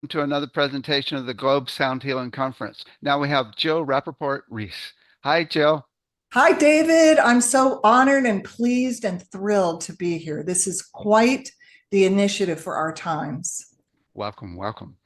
welcome to another presentation of the Globe Sound Healing Conference. Now we have Jill Rapperport Reiss. Hi, Jill. Hi, David. I'm so honored and pleased and thrilled to be here. This is quite the initiative for our times. Welcome, welcome.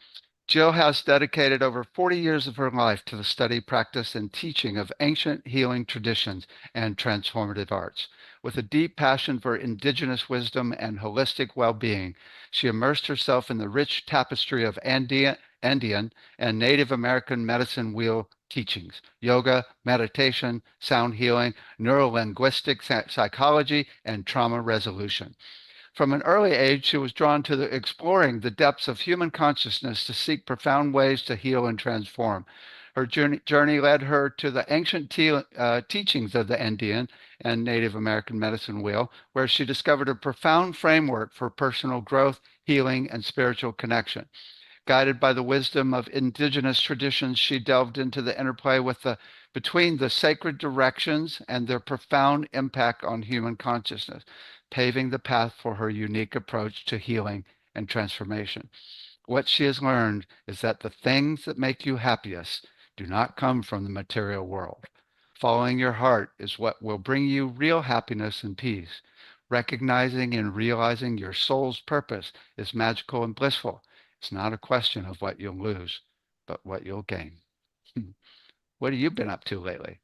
Jill has dedicated over 40 years of her life to the study, practice, and teaching of ancient healing traditions and transformative arts. With a deep passion for indigenous wisdom and holistic well-being, she immersed herself in the rich tapestry of Andean and Native American medicine wheel teachings, yoga, meditation, sound healing, neurolinguistic psychology, and trauma resolution. From an early age, she was drawn to exploring the depths of human consciousness to seek profound ways to heal and transform. Her journey led her to the ancient teachings of the Indian and Native American medicine wheel, where she discovered a profound framework for personal growth, healing, and spiritual connection. Guided by the wisdom of indigenous traditions, she delved into the interplay between the sacred directions and their profound impact on human consciousness, paving the path for her unique approach to healing and transformation. What she has learned is that the things that make you happiest do not come from the material world. Following your heart is what will bring you real happiness and peace. Recognizing and realizing your soul's purpose is magical and blissful. It's not a question of what you'll lose, but what you'll gain. What have you been up to lately?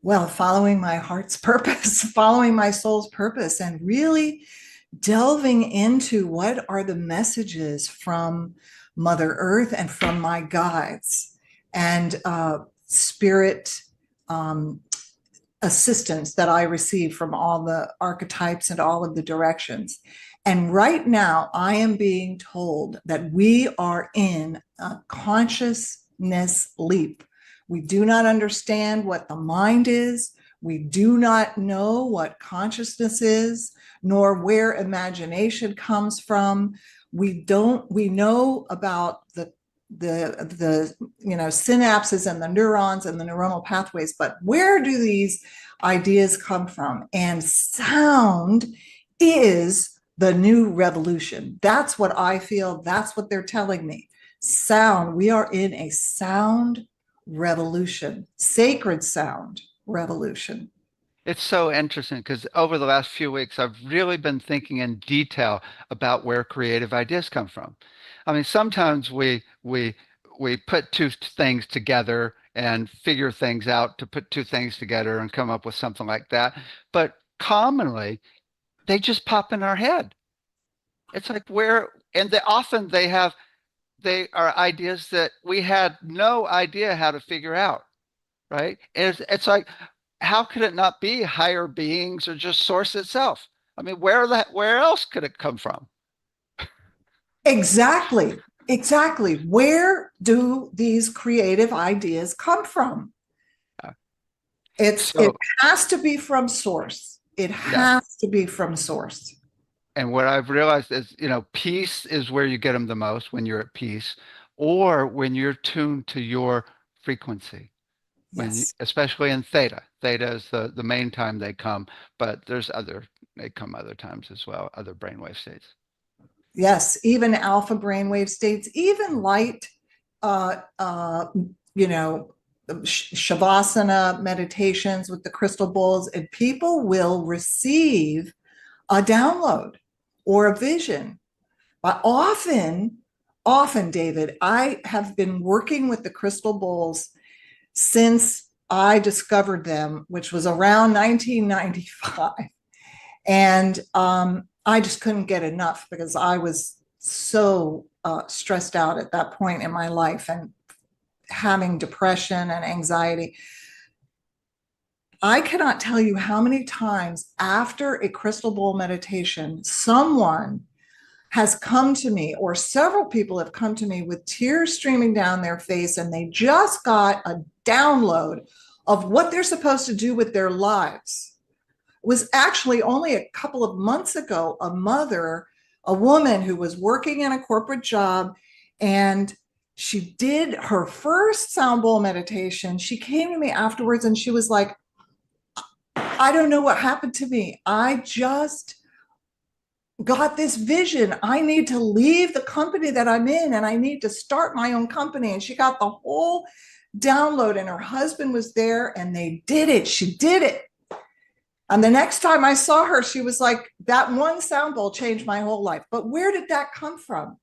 Well, following my heart's purpose, following my soul's purpose, and really delving into what are the messages from Mother Earth and from my guides and spirit um, assistance that I receive from all the archetypes and all of the directions. And right now, I am being told that we are in a consciousness leap. We do not understand what the mind is. We do not know what consciousness is, nor where imagination comes from. We know about the synapses and the neurons and the neuronal pathways, but where do these ideas come from? And sound is the new revolution. That's what I feel. That's what they're telling me. Sound, we are in a sound revolution, sacred sound revolution. It's so interesting because over the last few weeks, I've really been thinking in detail about where creative ideas come from. I mean, sometimes we put two things together and figure things out to put two things together and come up with something like that. But commonly, they just pop in our head. It's like where, and often they are ideas that we had no idea how to figure out, right? And it's like, how could it not be higher beings or just source itself? I mean, where else could it come from? Exactly. Exactly. Where do these creative ideas come from? Uh, It So, has to be from source. It yeah. has to be from source. And what I've realized is, peace is where you get them the most when you're at peace or when you're tuned to your frequency. Yes. Especially in theta. Theta is the main time they come, but they come other times as well, other brainwave states. Yes. Even alpha brainwave states, even light, uh, uh, you know, shavasana meditations with the crystal bowls, and people will receive a download or a vision. But often, David, I have been working with the crystal bowls since I discovered them, which was around 1995. And I just couldn't get enough because I was so stressed out at that point in my life and having depression and anxiety. I cannot tell you how many times after a crystal bowl meditation, someone has come to me, or several people have come to me with tears streaming down their face, and they just got a download of what they're supposed to do with their lives. It was actually only a couple of months ago, a woman who was working in a corporate job, and she did her first sound bowl meditation. She came to me afterwards and she was like, I don't know what happened to me. I just got this vision. I need to leave the company that I'm in and I need to start my own company. And she got the whole download, and her husband was there and they did it. She did it. And the next time I saw her, she was like, that one sound bowl changed my whole life. But where did that come from?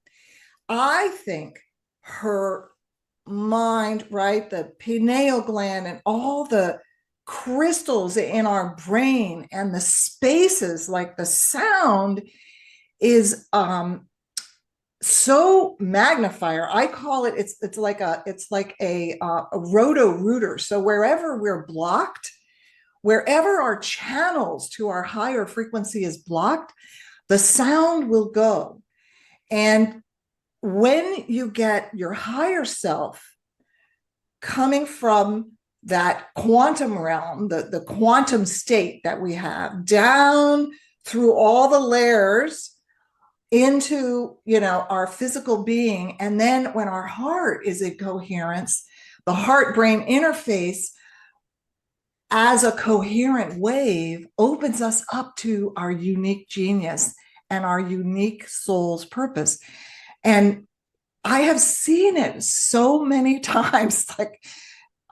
I think her mind, right? The pineal gland and all the crystals in our brain and the spaces, like the sound is so magnifier. I call it, it's like a roto rooter. So wherever we're blocked, wherever our channels to our higher frequency is blocked, the sound will go. And when you get your higher self coming from that quantum realm, the quantum state that we have, down through all the layers into, our physical being, and then when our heart is in coherence, the heart brain interface as a coherent wave opens us up to our unique genius and our unique soul's purpose. And I have seen it so many times, like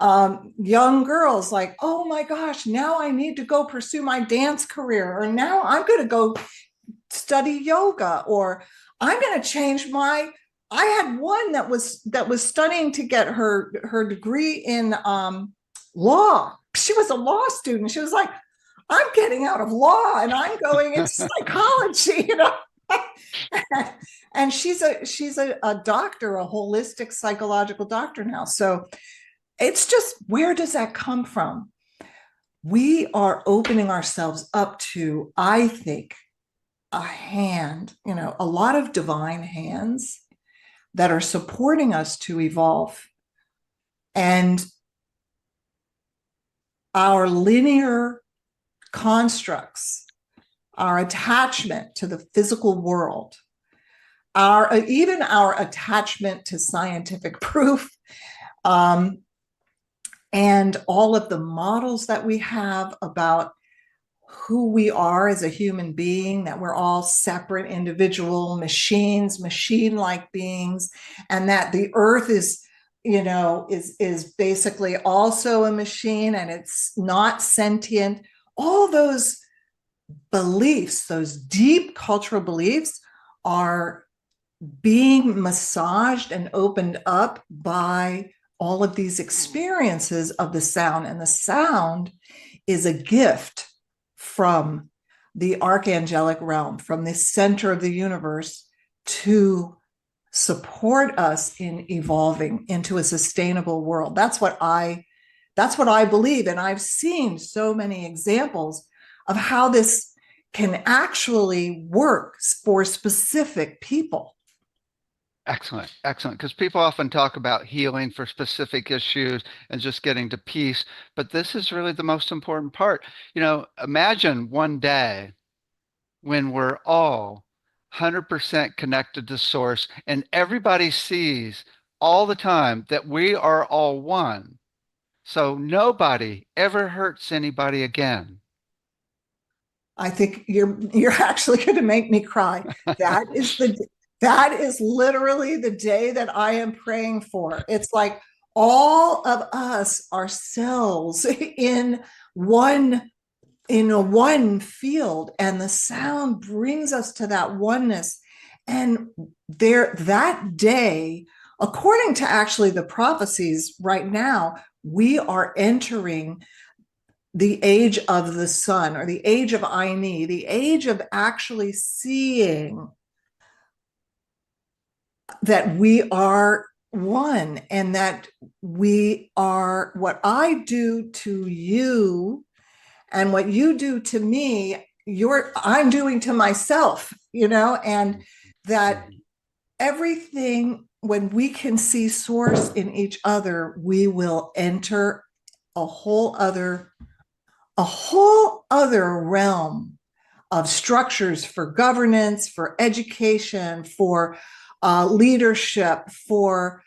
young girls, like, oh my gosh, now I need to go pursue my dance career, or now I'm going to go study yoga, or I'm going to change my. I had one that was studying to get her degree in law. She was a law student. She was like, I'm getting out of law and I'm going into psychology, and she's a doctor, a holistic psychological doctor now. So it's just, where does that come from? We are opening ourselves up to, I think, a hand, a lot of divine hands that are supporting us to evolve. And our linear constructs, our attachment to the physical world, even our attachment to scientific proof, and all of the models that we have about who we are as a human being, that we're all separate individual machines, machine-like beings, and that the earth is basically also a machine and it's not sentient. All those beliefs, those deep cultural beliefs, are being massaged and opened up by all of these experiences of the sound. And the sound is a gift from the archangelic realm, from the center of the universe, to support us in evolving into a sustainable world. That's what I believe. And I've seen so many examples of how this can actually work for specific people. Excellent, excellent. Because people often talk about healing for specific issues and just getting to peace, but this is really the most important part. Imagine one day when we're all 100% connected to source and everybody sees all the time that we are all one. So nobody ever hurts anybody again. I think you're actually going to make me cry. That is literally the day that I am praying for. It's like all of us are cells in a one field, and the sound brings us to that oneness. And that day, according to actually the prophecies right now, we are entering the age of the sun, or the age of Aini, the age of actually seeing that we are one, and that we are, what I do to you and what you do to me, I'm doing to myself, and that everything, when we can see source in each other, we will enter a whole other realm of structures for governance, for education, for leadership, for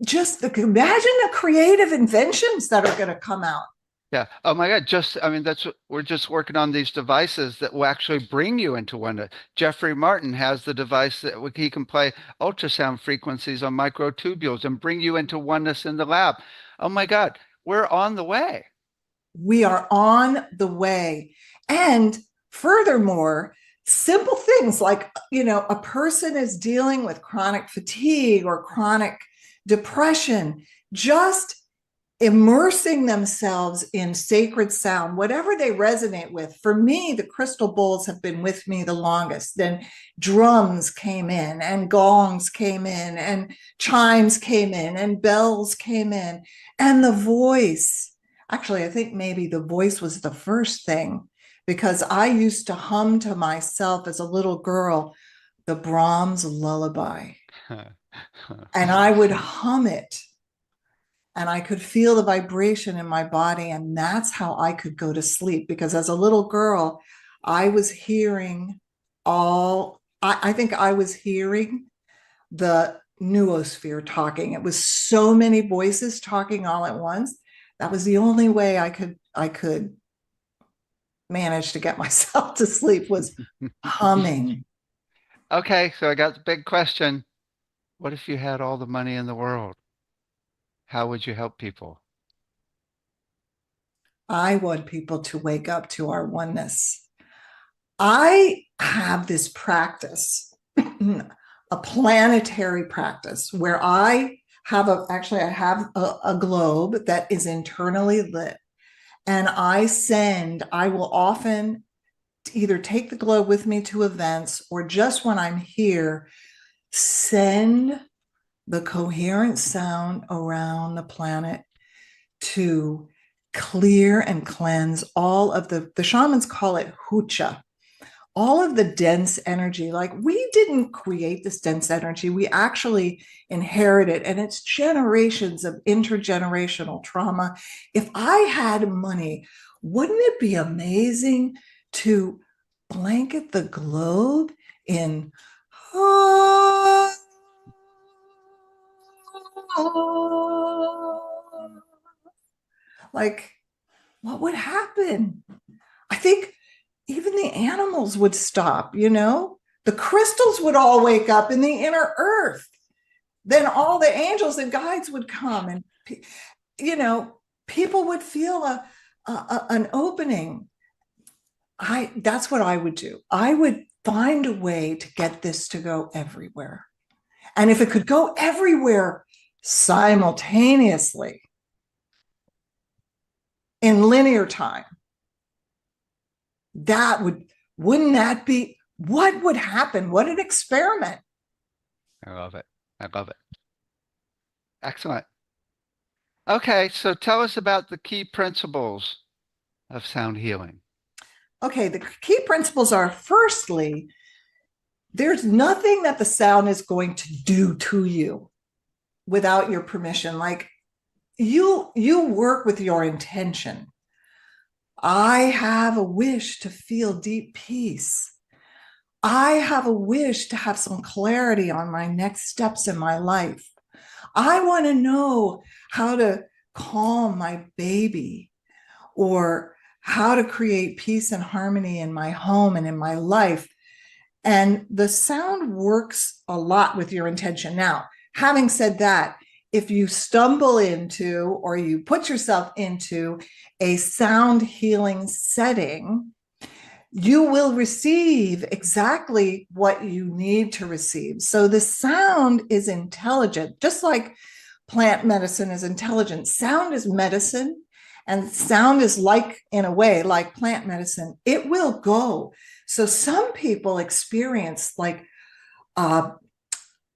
just imagine the creative inventions that are going to come out. Yeah. Oh my God. I mean, that's what we're just working on these devices that will actually bring you into oneness. Jeffrey Martin has the device that he can play ultrasound frequencies on microtubules and bring you into oneness in the lab. Oh my God. We're on the way. We are on the way. And furthermore, simple things like, a person is dealing with chronic fatigue or chronic depression, just immersing themselves in sacred sound, whatever they resonate with. For me, the crystal bowls have been with me the longest. Then drums came in, and gongs came in, and chimes came in, and bells came in, and the voice. Actually, I think maybe the voice was the first thing, because I used to hum to myself as a little girl the Brahms lullaby, and I would hum it, and I could feel the vibration in my body. And that's how I could go to sleep. Because as a little girl, I was hearing I think I was hearing the noosphere talking. It was so many voices talking all at once. That was the only way I could manage to get myself to sleep, was humming. Okay, so I got the big question. What if you had all the money in the world? How would you help people? I want people to wake up to our oneness. I have this practice, a planetary practice, where I have a globe that is internally lit. And I will often either take the globe with me to events, or just when I'm here, send the coherent sound around the planet to clear and cleanse all of the shamans call it hucha, all of the dense energy. Like, we didn't create this dense energy, we actually inherit it, and it's generations of intergenerational trauma. If I had money, wouldn't it be amazing to blanket the globe in like, what would happen? I think even the animals would stop, the crystals would all wake up in the inner earth. Then all the angels and guides would come, and, you know, people would feel an opening. That's what I would do. I would find a way to get this to go everywhere. And if it could go everywhere simultaneously in linear time, that wouldn't that be what would happen? What an experiment. I love it. I love it. Excellent. Okay, so tell us about the key principles of sound healing. Okay, the key principles are, firstly, there's nothing that the sound is going to do to you without your permission. Like, you work with your intention. I have a wish to feel deep peace. I have a wish to have some clarity on my next steps in my life. I want to know how to calm my baby, or how to create peace and harmony in my home and in my life. And the sound works a lot with your intention. Now, having said that, if you stumble into, or you put yourself into, a sound healing setting, you will receive exactly what you need to receive. So the sound is intelligent, just like plant medicine is intelligent. Sound is medicine, and sound is, like, in a way, like plant medicine. It will go. So some people experience, like, uh,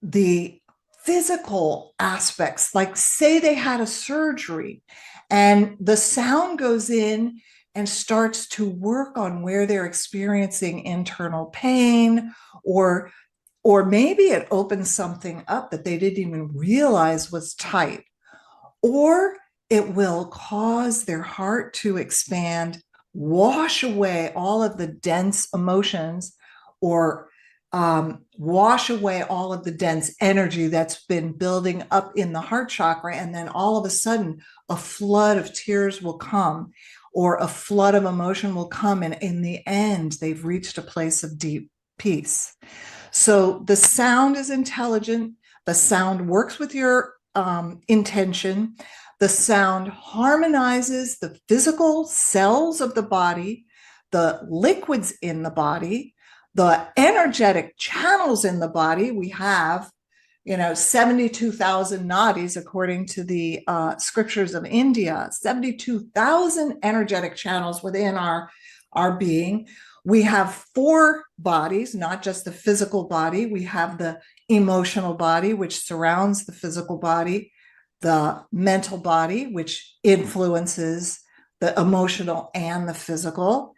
the physical aspects, like, say they had a surgery, and the sound goes in and starts to work on where they're experiencing internal pain, or maybe it opens something up that they didn't even realize was tight, or it will cause their heart to expand, wash away all of the dense emotions, or wash away all of the dense energy that's been building up in the heart chakra, and then all of a sudden a flood of tears will come, or a flood of emotion will come. And in the end, they've reached a place of deep peace. So the sound is intelligent. The sound works with your intention. The sound harmonizes the physical cells of the body, the liquids in the body, the energetic channels in the body. We have, 72,000 nadis, according to the scriptures of India, 72,000 energetic channels within our being. We have 4 bodies, not just the physical body. We have the emotional body, which surrounds the physical body, the mental body, which influences the emotional and the physical,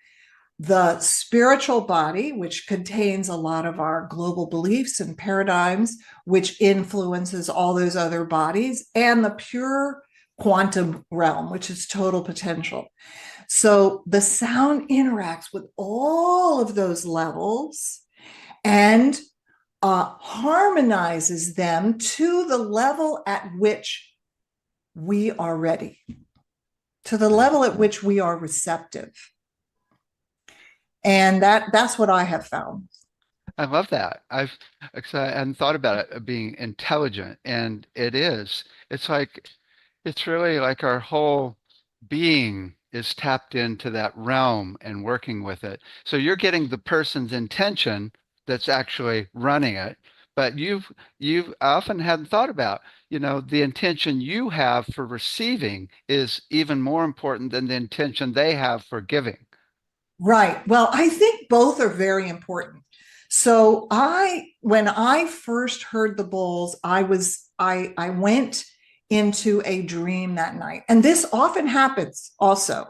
the spiritual body, which contains a lot of our global beliefs and paradigms, which influences all those other bodies, and the pure quantum realm, which is total potential. So the sound interacts with all of those levels and harmonizes them to the level at which we are ready, to the level at which we are receptive. And that's what I have found. I love that. I hadn't thought about it being intelligent, and it is. It's really like our whole being is tapped into that realm and working with it. So you're getting the person's intention that's actually running it, but you've often hadn't thought about, the intention you have for receiving is even more important than the intention they have for giving. Right. Well, I think both are very important. So when I first heard the bowls, I went into a dream that night. And this often happens also,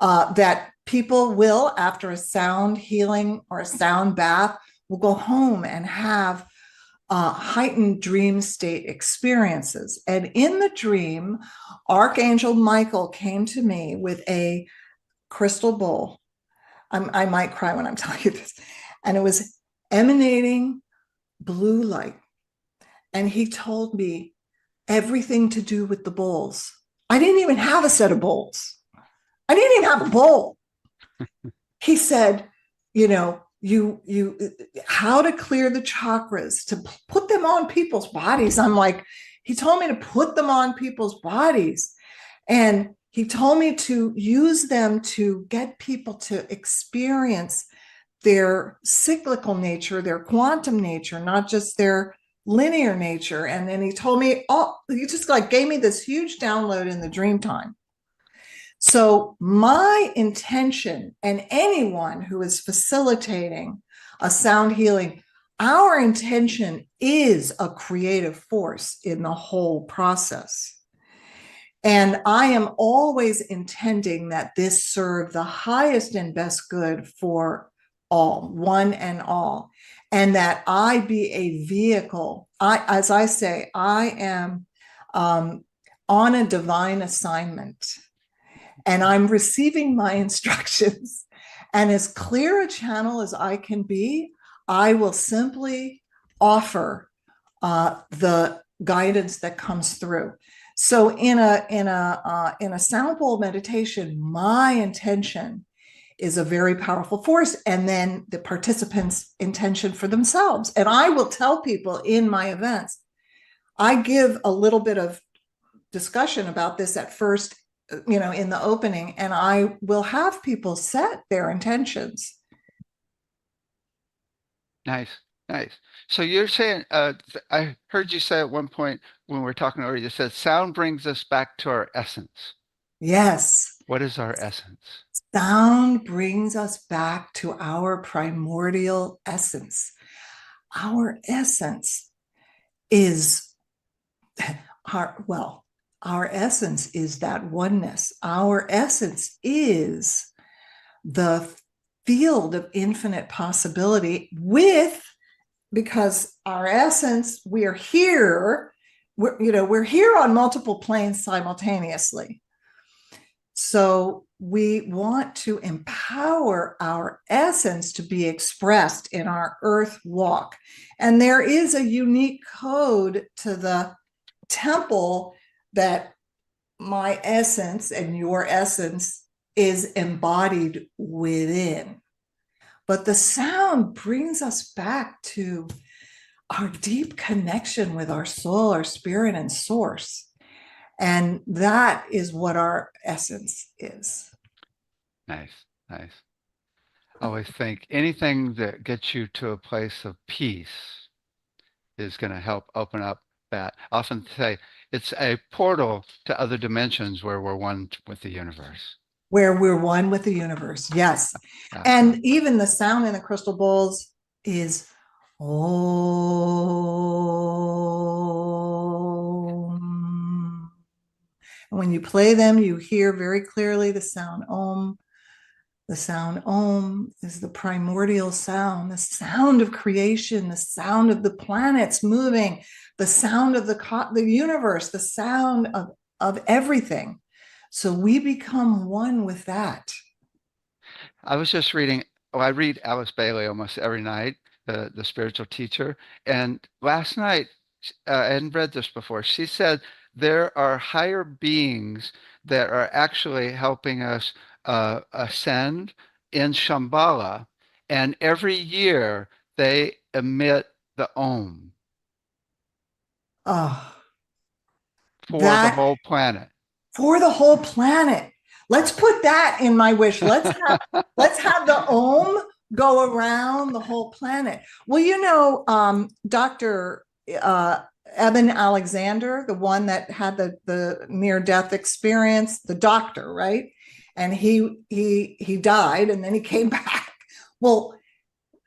that people will, after a sound healing or a sound bath, will go home and have heightened dream state experiences. And in the dream, Archangel Michael came to me with a crystal bowl. I might cry when I'm telling you this. And it was emanating blue light. And he told me everything to do with the bowls. I didn't even have a set of bowls. I didn't even have a bowl. He said, how to clear the chakras, to put them on people's bodies. I'm like, he told me to put them on people's bodies. And he told me to use them to get people to experience their cyclical nature, their quantum nature, not just their linear nature. And then he told me, he just gave me this huge download in the dream time. So my intention, and anyone who is facilitating a sound healing, our intention is a creative force in the whole process. And I am always intending that this serve the highest and best good for all, one and all, and that I be a vehicle. As I say, I am on a divine assignment, and I'm receiving my instructions. And as clear a channel as I can be, I will simply offer the guidance that comes through. So in a sound bowl meditation, my intention is a very powerful force, and then the participants' intention for themselves. And I will tell people in my events, I give a little bit of discussion about this at first, in the opening, and I will have people set their intentions. Nice, nice. So you're saying, I heard you say at one point when we were talking earlier, you said sound brings us back to our essence. Yes. What is our essence? Sound brings us back to our primordial essence. Our essence is our essence is that oneness. Our essence is the field of infinite possibility because our essence, we're here on multiple planes simultaneously. So we want to empower our essence to be expressed in our earth walk. And there is a unique code to the temple that my essence and your essence is embodied within. But the sound brings us back to our deep connection with our soul, our spirit, and source. And that is what our essence is. Nice, nice. I always think anything that gets you to a place of peace is going to help open up that. I often say it's a portal to other dimensions where we're one with the universe. Where we're one with the universe. Yes. Exactly. And even the sound in the crystal bowls is Om. And when you play them, you hear very clearly the sound Om. The sound Om is the primordial sound, the sound of creation, the sound of the planets moving, the sound of the universe, the sound of everything. So we become one with that. I was just reading, I read Alice Bailey almost every night, the spiritual teacher. And last night, I hadn't read this before. She said there are higher beings that are actually helping us ascend in Shambhala. And every year they emit the Om Oh, for the that whole planet. for the whole planet. Let's put that in my wish. Let's have the Om go around the whole planet. Well, Dr. Eben Alexander, the one that had the near death experience, the doctor, right? And he died, and then he came back. Well,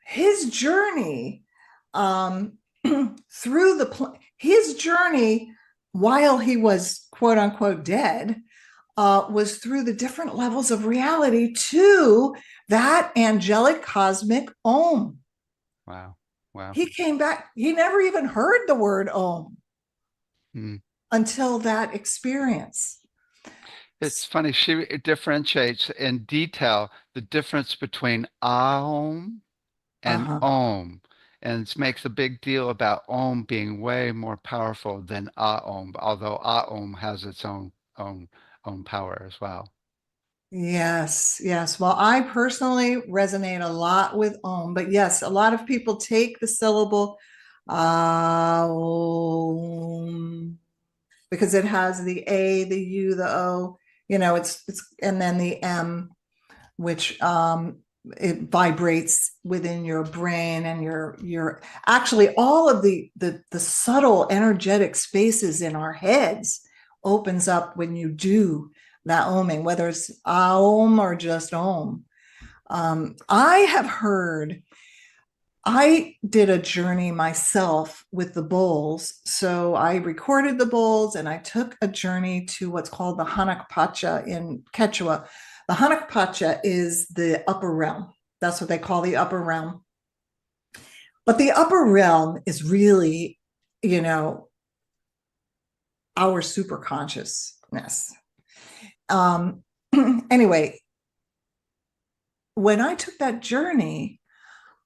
his journey through his journey while he was quote unquote dead was through the different levels of reality to that angelic cosmic Om. Wow. Wow. He came back. He never even heard the word Om Hmm. until that experience. It's funny, she differentiates in detail the difference between Aum and Uh-huh. Om, and makes a big deal about Om being way more powerful than Aum, although Aum has its own power as well. Yes, yes. Well, I personally resonate a lot with Om, but yes, a lot of people take the syllable Om because it has the A, the U, the O, it's and then the M, which it vibrates within your brain and your actually all of the subtle energetic spaces in our heads opens up when you do that oming, whether it's Om or just Om. I have heard I did a journey myself with the bowls. So I recorded the bowls and I took a journey to what's called the Hanak Pacha in Quechua. The Hanak Pacha is the upper realm. That's what they call the upper realm. But the upper realm is really, you know, our super consciousness. Um, anyway, when I took that journey,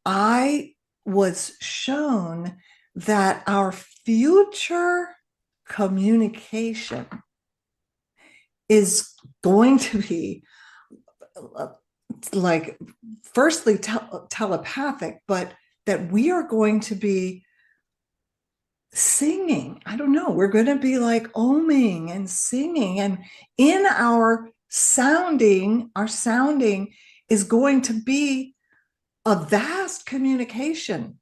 I was shown that our future communication is going to be like, firstly, telepathic, but that we are going to be singing. I don't know. We're going to be like oming and singing. And in our sounding is going to be a vast communication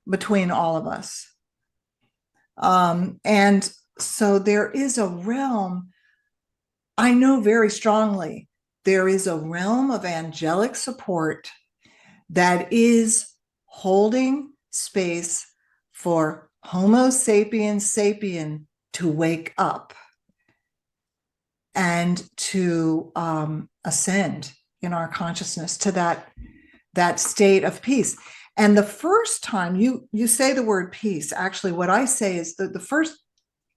between all of us. And so there is a realm, I know very strongly, there is a realm of angelic support that is holding space for Homo sapiens sapien to wake up and to ascend in our consciousness to that state of peace. And the first time you say the word peace, actually, what I say is the first,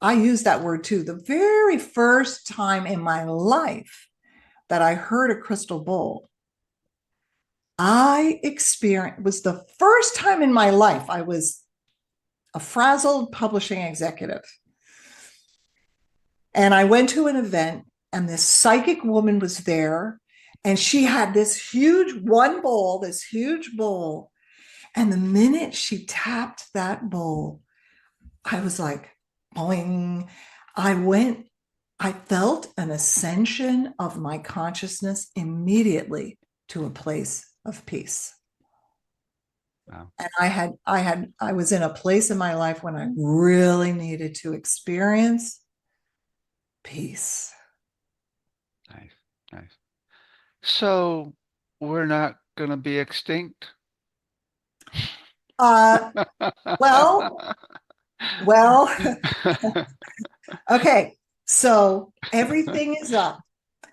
I use that word too. The very first time in my life that I heard a crystal bowl, I experienced, was the first time in my life I was a frazzled publishing executive. And I went to an event, and this psychic woman was there, and she had this huge bowl. And the minute she tapped that bowl, I was like, boing. I went, I felt an ascension of my consciousness immediately to a place of peace. Wow. And I was in a place in my life when I really needed to experience peace. Nice. Nice. So we're not going to be extinct? Uh, well, well, okay. So everything is up.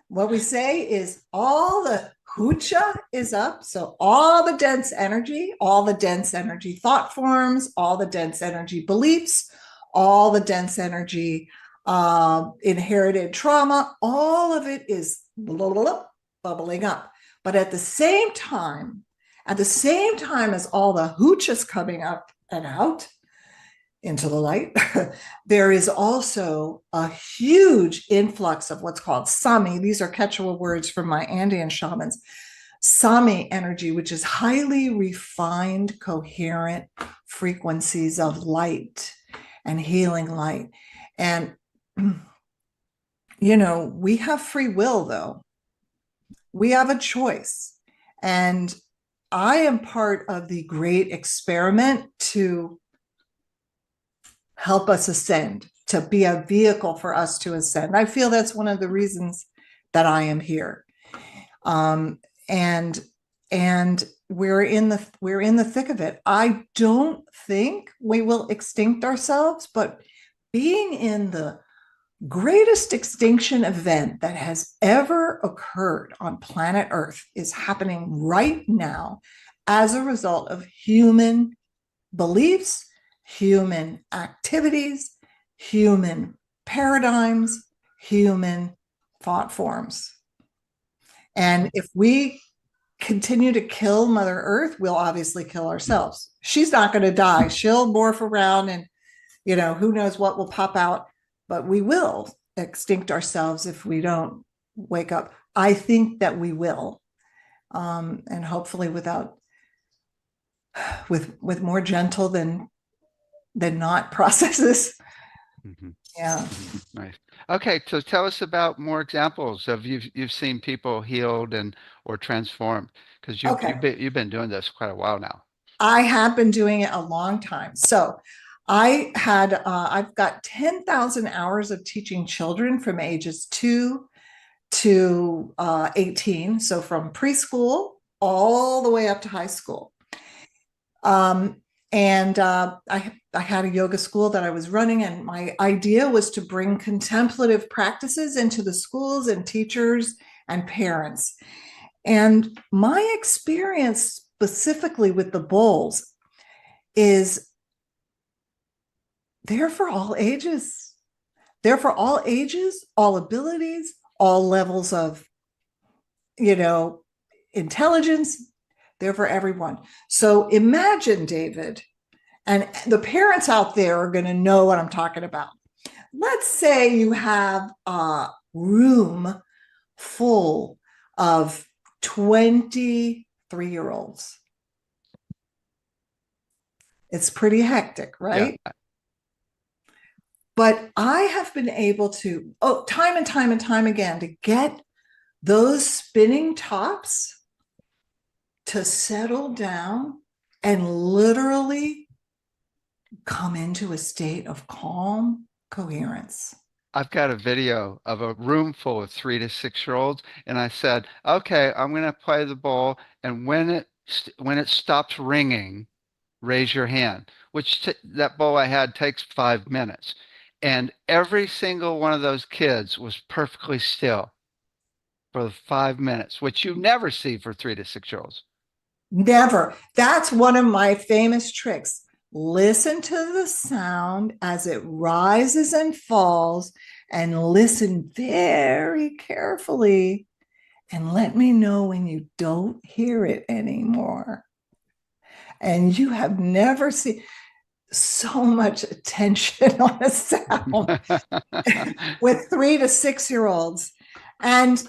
What we say is all the hucha is up. So all the dense energy thought forms, all the dense energy beliefs, all the dense energy inherited trauma, all of it is blah, blah, blah, bubbling up. But at the same time as all the huchas coming up and out, into the light, there is also a huge influx of what's called Sami. These are Quechua words from my Andean shamans. Sami energy, which is highly refined, coherent frequencies of light and healing light. And, we have free will, though. We have a choice. And I am part of the great experiment to help us ascend, to be a vehicle for us to ascend. I feel that's one of the reasons that I am here. And we're in the thick of it. I don't think we will extinct ourselves, but being in the greatest extinction event that has ever occurred on planet Earth is happening right now as a result of human beliefs, human activities, human paradigms, human thought forms. And if we continue to kill Mother Earth, we'll obviously kill ourselves. She's not going to die. She'll morph around and, who knows what will pop out, but we will extinct ourselves if we don't wake up. I think that we will. And hopefully with more gentle than not processes. Mhm. Yeah. Mhm. Nice. Okay, so tell us about more examples of you've seen people healed and or transformed because Okay. you've been doing this quite a while now. I have been doing it a long time. So I've got 10,000 hours of teaching children from ages 2 to 18. So from preschool all the way up to high school. Um, and I had a yoga school that I was running, and my idea was to bring contemplative practices into the schools and teachers and parents. And my experience specifically with the bowls is they're for all ages. They're for all ages, all abilities, all levels of, you know, intelligence. They're for everyone. So imagine, David, and the parents out there are going to know what I'm talking about. Let's say you have a room full of 23-year-olds. It's pretty hectic, Yeah. right? But I have been able to, time and time and time again, to get those spinning tops to settle down and literally come into a state of calm coherence. I've got a video of a room full of 3 to 6 year olds, and I said, "Okay, I'm going to play the bowl, and when it stops ringing, raise your hand." Which that bowl I had takes 5 minutes, and every single one of those kids was perfectly still for the 5 minutes, which you never see for 3 to 6 year olds. Never. That's one of my famous tricks. Listen to the sound as it rises and falls, and listen very carefully, and let me know when you don't hear it anymore. And you have never seen, so much attention on a sound with 3 to 6 year olds. And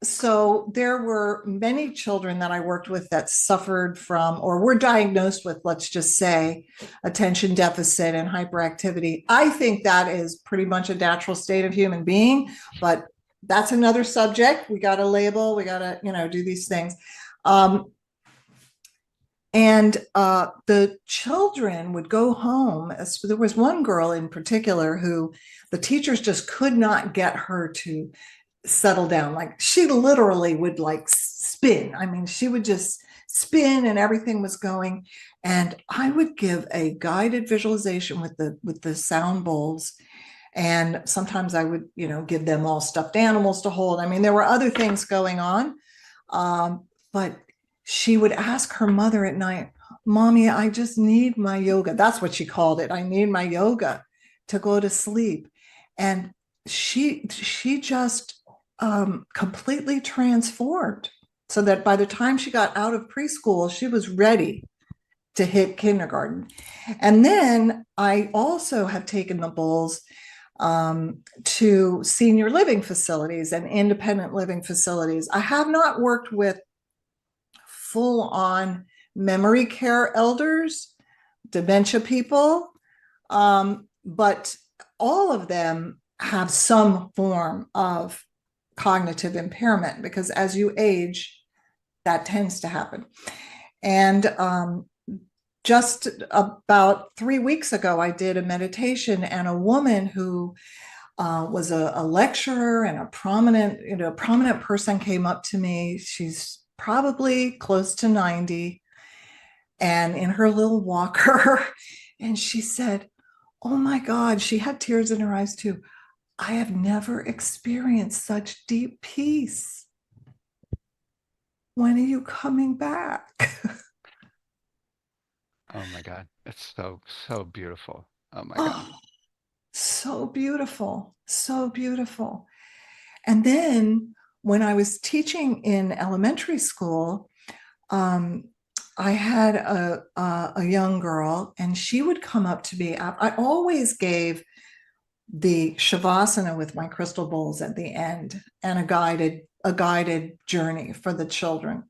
so there were many children that I worked with that suffered from or were diagnosed with, let's just say, attention deficit and hyperactivity. I think that is pretty much a natural state of human being, but that's another subject. We got to label, we got to, do these things. And the children would go home. There was one girl in particular who the teachers just could not get her to settle down. Like she literally would like spin. I mean, she would just spin and everything was going. And I would give a guided visualization with the sound bowls. And sometimes I would, give them all stuffed animals to hold. I mean, there were other things going on. But she would ask her mother at night, Mommy, I just need my yoga. That's what she called it. I need my yoga to go to sleep. And she just completely transformed so that by the time she got out of preschool, she was ready to hit kindergarten. And then I also have taken the bulls to senior living facilities and independent living facilities. I have not worked with full on memory care elders, dementia people, but all of them have some form of cognitive impairment because as you age, that tends to happen. And just about 3 weeks ago, I did a meditation, and a woman who was a lecturer and a prominent person came up to me. She's probably close to 90 and in her little walker. And she said, oh my God, she had tears in her eyes too. I have never experienced such deep peace. When are you coming back? Oh my God. It's so, so beautiful. Oh my God. Oh, so beautiful. So beautiful. And then when I was teaching in elementary school, I had a young girl, and she would come up to me. I always gave the shavasana with my crystal bowls at the end and a guided journey for the children.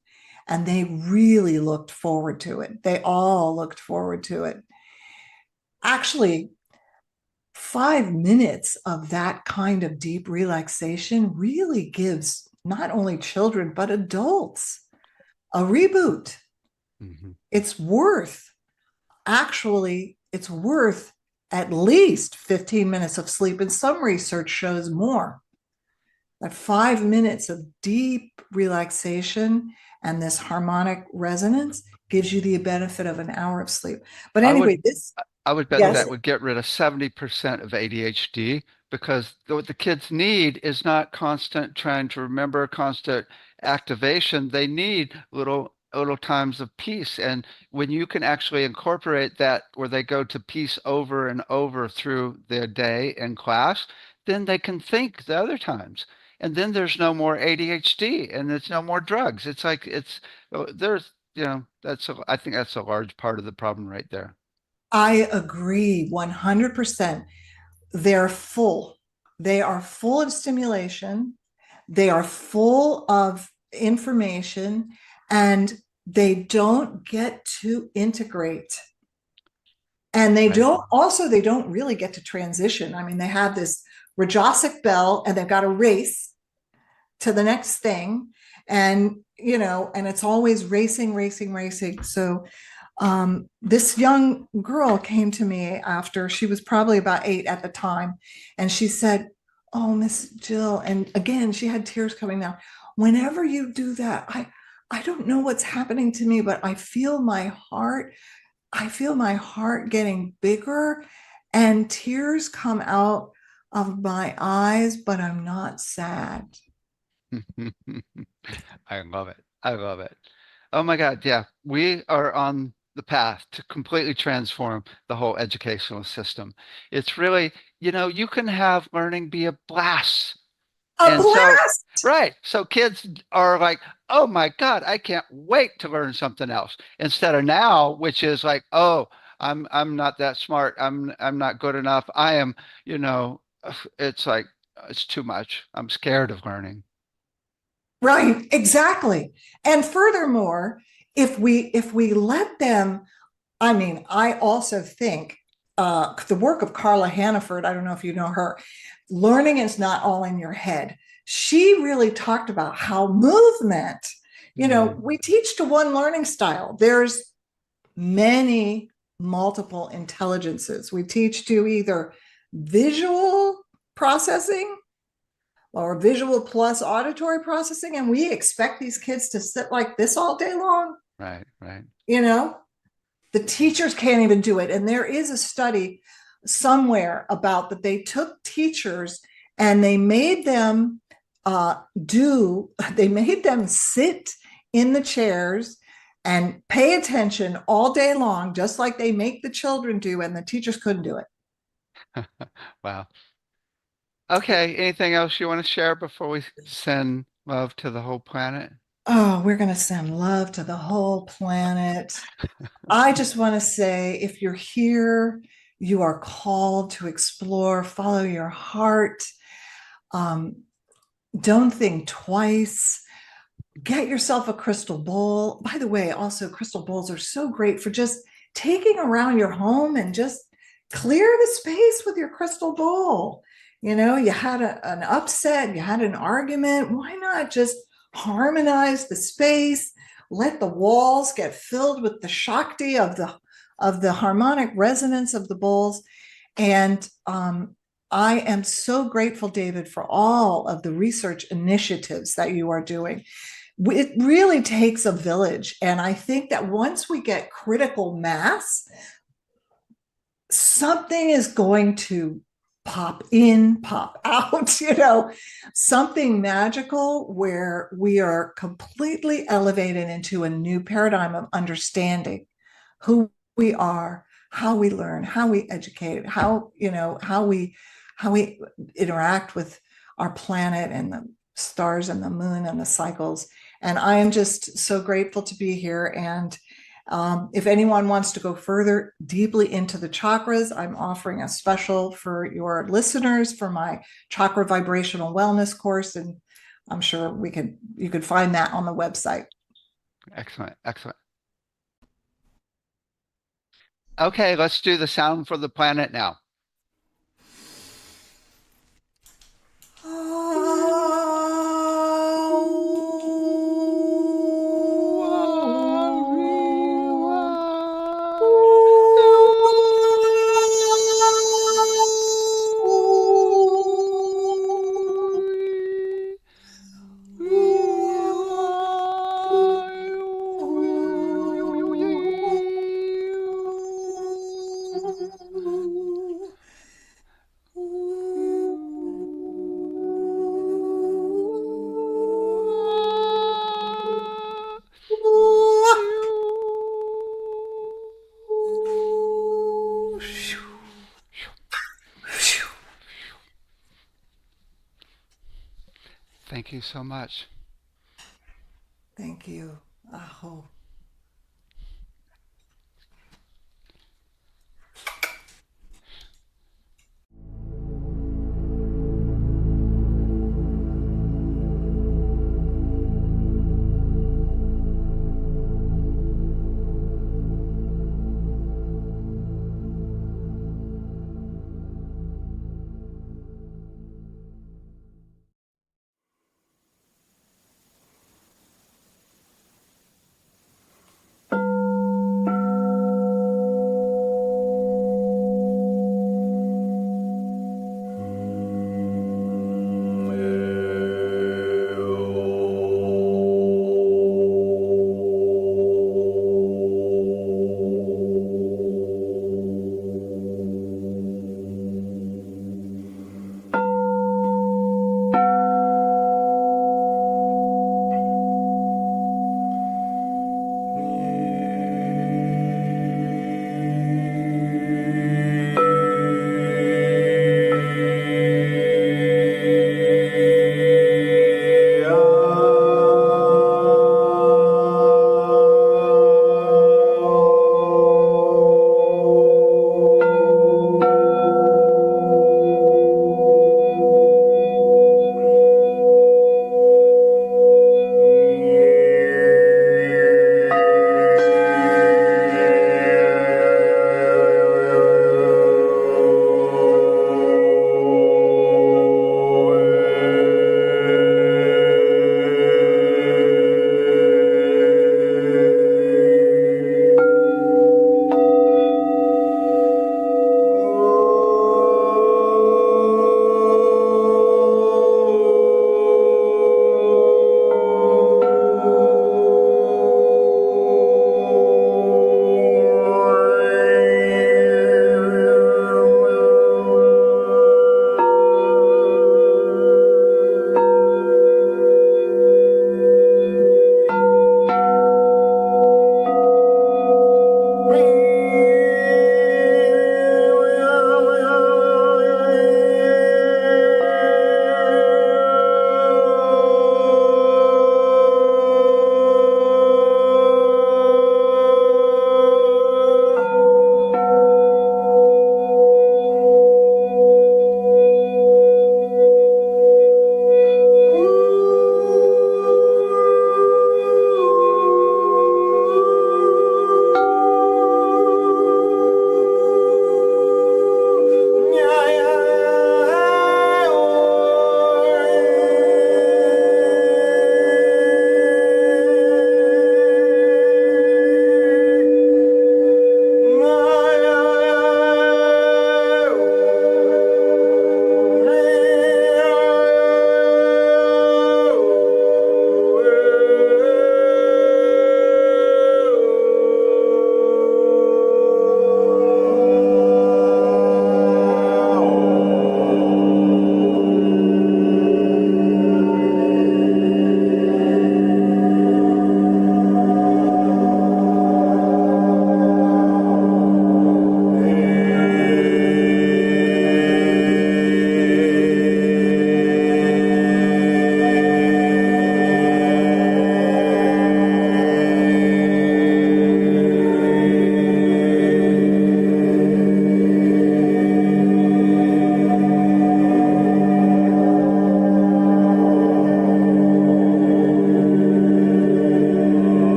And they really looked forward to it. They all looked forward to it. Actually, 5 minutes of that kind of deep relaxation really gives not only children, but adults a reboot. Mhm. It's worth, actually, it's worth at least 15 minutes of sleep. And some research shows more. That 5 minutes of deep relaxation and this harmonic resonance gives you the benefit of an hour of sleep. But I anyway, would this, I would bet yes, that would get rid of 70% of ADHD because what the kids need is not constant trying to remember, constant activation. They need little times of peace. And when you can actually incorporate that where they go to peace over and over through their day in class, then they can think the other times. And then there's no more ADHD and there's no more drugs. It's like there's I think that's a large part of the problem right there. I agree 100%. They're full. They are full of stimulation. They are full of information, and they don't get to integrate. And Right. they don't really get to transition. I mean, they have this Rajasic bell and they've got to race to the next thing. And, and it's always racing, racing, racing. So this young girl came to me after she was probably about 8 at the time. And she said, oh, Miss Jill. And again, she had tears coming down. Whenever you do that, I don't know what's happening to me, but I feel my heart getting bigger and tears come out of my eyes, but I'm not sad. I love it. I love it. Oh my God. Yeah. We are on the path to completely transform the whole educational system. It's really, you can have learning be a blast. A And so, blast. right. So kids are like, oh my God, I can't wait to learn something else. Instead of now, which is like, oh, I'm not that smart. I'm not good enough. I am, you know, it's like it's too much. I'm scared of learning. Right, exactly. And furthermore, if we let them, I mean, I also think the work of Carla Hannaford, I don't know if you know her, learning is not all in your head. She really talked about how movement, Mm, we teach to one learning style. There's many multiple intelligences. We teach to either visual processing or visual plus auditory processing, and we expect these kids to sit like this all day long. right, right. You know, the teachers can't even do it. And there is a study somewhere about that they took teachers and they made them they made them sit in the chairs and pay attention all day long, just like they make the children do, and the teachers couldn't do it. Wow. Okay, anything else you want to share before we send love to the whole planet? Oh, we're going to send love to the whole planet. I just want to say if you're here, you are called to explore, follow your heart. Um, don't think twice. Get yourself a crystal bowl. By the way, also, crystal bowls are so great for just taking around your home and just clear the space with your crystal bowl. You had an upset, you had an argument. Why not just harmonize the space? Let the walls get filled with the Shakti of the harmonic resonance of the bowls. And I am so grateful, David, for all of the research initiatives that you are doing. It really takes a village. And I think that once we get critical mass, something is going to pop in, pop out, something magical where we are completely elevated into a new paradigm of understanding who we are, how we learn, how we educate, how we interact with our planet and the stars and the moon and the cycles. And I am just so grateful to be here. And if anyone wants to go further deeply into the chakras, I'm offering a special for your listeners for my chakra vibrational wellness course. And I'm sure you could find that on the website. Excellent, excellent. Okay, let's do the sound for the planet now. Thank you so much. Thank you. Aho.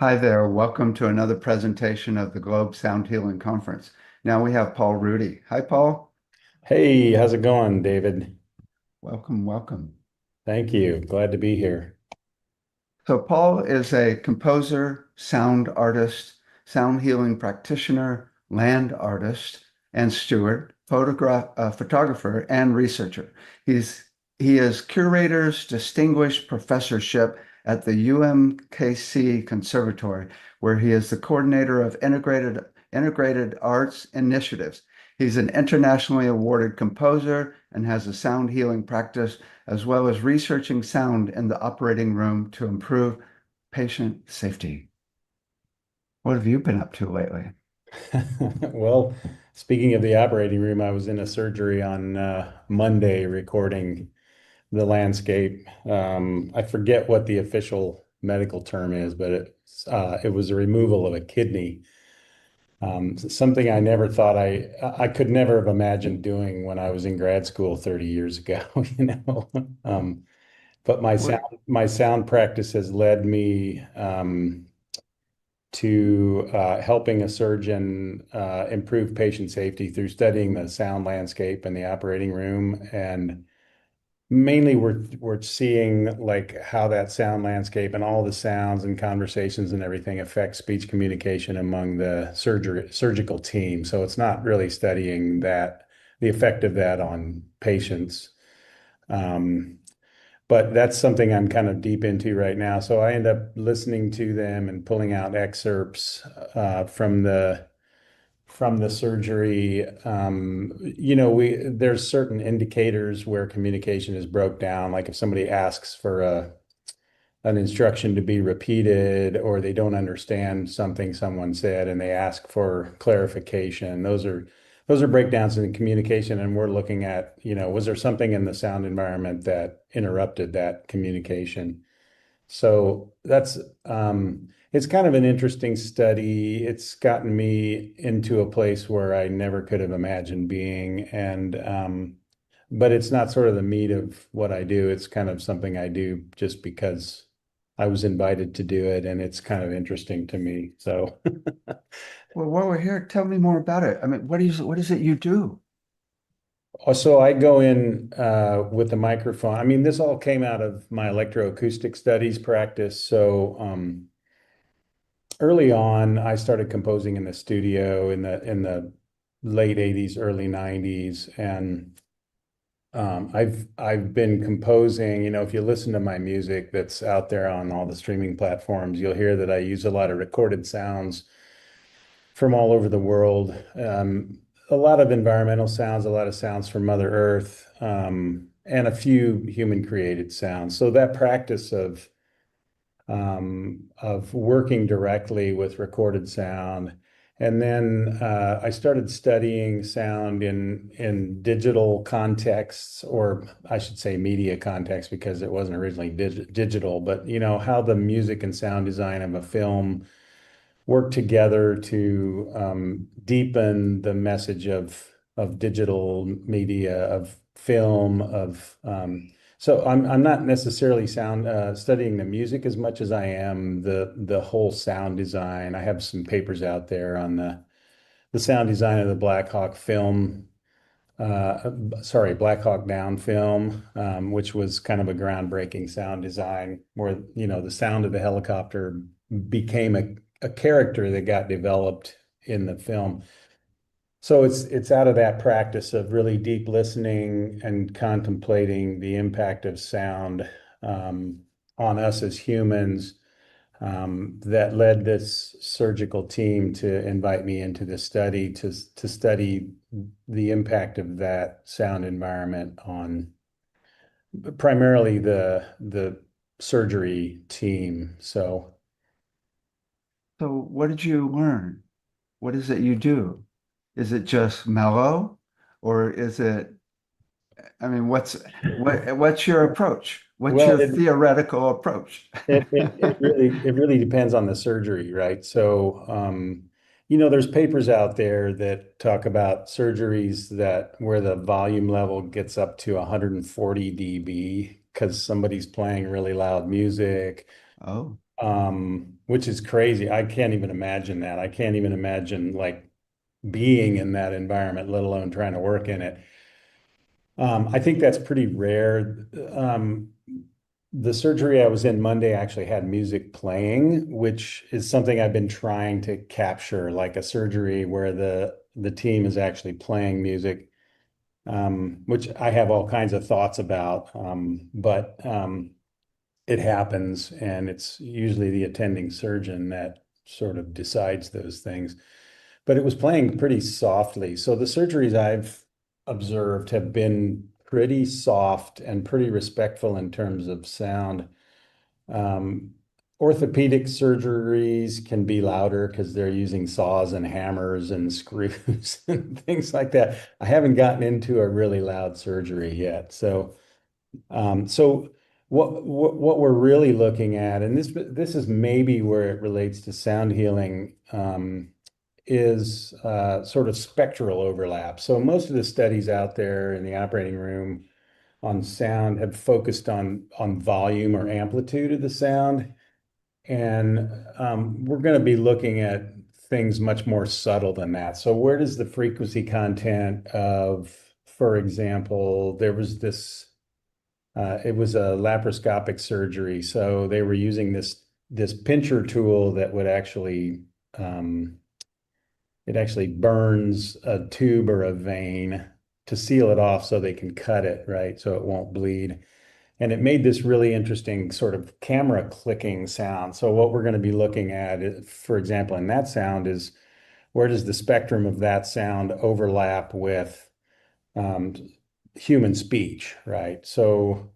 Hi there. Welcome to another presentation of the Globe Sound Healing Conference. Now we have Paul Rudy. Hi, Paul. Hey, how's it going, David? Welcome, welcome. Thank you. Glad to be here. So, Paul is a composer, sound artist, sound healing practitioner, land artist, and steward, photographer, and researcher. He is curator's distinguished professorship at the UMKC Conservatory, where he is the coordinator of integrated arts initiatives. He's an internationally awarded composer and has a sound healing practice as well as researching sound in the operating room to improve patient safety. What have you been up to lately? Well, speaking of the operating room, I was in a surgery on Monday recording the landscape. I forget what the official medical term is, but it was a removal of a kidney. Something I never thought I could never have imagined doing when I was in grad school 30 years ago, you know. But What, my sound practice has led me to helping a surgeon improve patient safety through studying the sound landscape in the operating room. And mainly we're seeing like how that sound landscape and all the sounds and conversations and everything affect speech communication among the surgical team. So it's not really studying the effect of that on patients. Um, but that's something I'm kind of deep into right now. So I end up listening to them and pulling out excerpts from the surgery. We there's certain indicators where communication is broke down. Like if somebody asks for an instruction to be repeated, or they don't understand something someone said and they ask for clarification. Those are breakdowns in communication, and we're looking at, was there something in the sound environment that interrupted that communication? So it's kind of an interesting study. It's gotten me into a place where I never could have imagined being, but it's not sort of the meat of what I do. It's kind of something I do just because I was invited to do it, and it's kind of interesting to me. So, well, while we're here, tell me more about it. I mean, what is it you do? so I go in with the microphone. I mean, this all came out of my electroacoustic studies practice. So, early on, I started composing in the studio in the late 80s, early 90s, and I've been composing. If you listen to my music that's out there on all the streaming platforms, you'll hear that I use a lot of recorded sounds from all over the world. A lot of environmental sounds, a lot of sounds from Mother Earth, and a few human created sounds. So that practice of working directly with recorded sound. And then I started studying sound in digital contexts, or I should say media context, because it wasn't originally digital, but how the music and sound design of a film work together to deepen the message of digital media, of film, of so I'm not necessarily studying the music as much as I am the whole sound design. I have some papers out there on the sound design of the Black Hawk film, Black Hawk Down film, which was kind of a groundbreaking sound design where, the sound of the helicopter became a character that got developed in the film. So it's out of that practice of really deep listening and contemplating the impact of sound on us as humans, that led this surgical team to invite me into the study to study the impact of that sound environment on primarily the surgery team. So, So, what did you learn? What is it you do? Is it just mellow, or is it, I mean, what's your approach? What's well, your theoretical approach? it really depends on the surgery, right? So, there's papers out there that talk about surgeries that where the volume level gets up to 140 dB because somebody's playing really loud music, Oh. which is crazy. I can't even imagine that. I can't even imagine like being in that environment, let alone trying to work in it. I think that's pretty rare. The surgery I was in Monday actually had music playing, which is something I've been trying to capture, like a surgery where the team is actually playing music, which I have all kinds of thoughts about. But it happens, and it's usually the attending surgeon that sort of decides those things. But it was playing pretty softly. So the surgeries I've observed have been pretty soft and pretty respectful in terms of sound. Um, Orthopedic surgeries can be louder because they're using saws and hammers and screws and things like that. I haven't gotten into a really loud surgery yet. So what we're really looking at, and this is maybe where it relates to sound healing, is sort of spectral overlap. So most of the studies out there in the operating room on sound have focused on volume or amplitude of the sound, and we're going to be looking at things much more subtle than that. So where does the frequency content of, for example, there was this it was a laparoscopic surgery. So they were using this pincher tool that would actually it actually burns a tube or a vein to seal it off so they can cut it, right? So it won't bleed. And it made this really interesting sort of camera clicking sound. So what we're going to be looking at, for example, in that sound is where does the spectrum of that sound overlap with um, human speech, right? So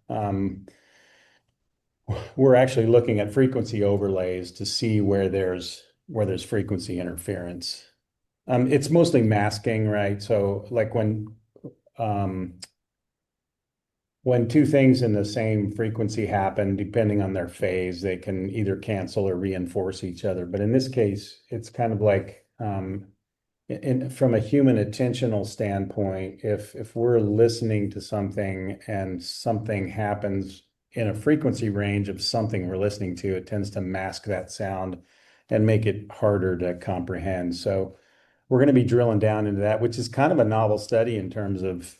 we're actually looking at frequency overlays to see where there's frequency interference. It's mostly masking, right? So like um, when two things in the same frequency happen, depending on their phase, they can either cancel or reinforce each other. But in this case, it's kind of like from a human attentional standpoint, if we're listening to something and something happens in a frequency range of something we're listening to, it tends to mask that sound and make it harder to comprehend. So we're going to be drilling down into that, which is kind of a novel study in terms of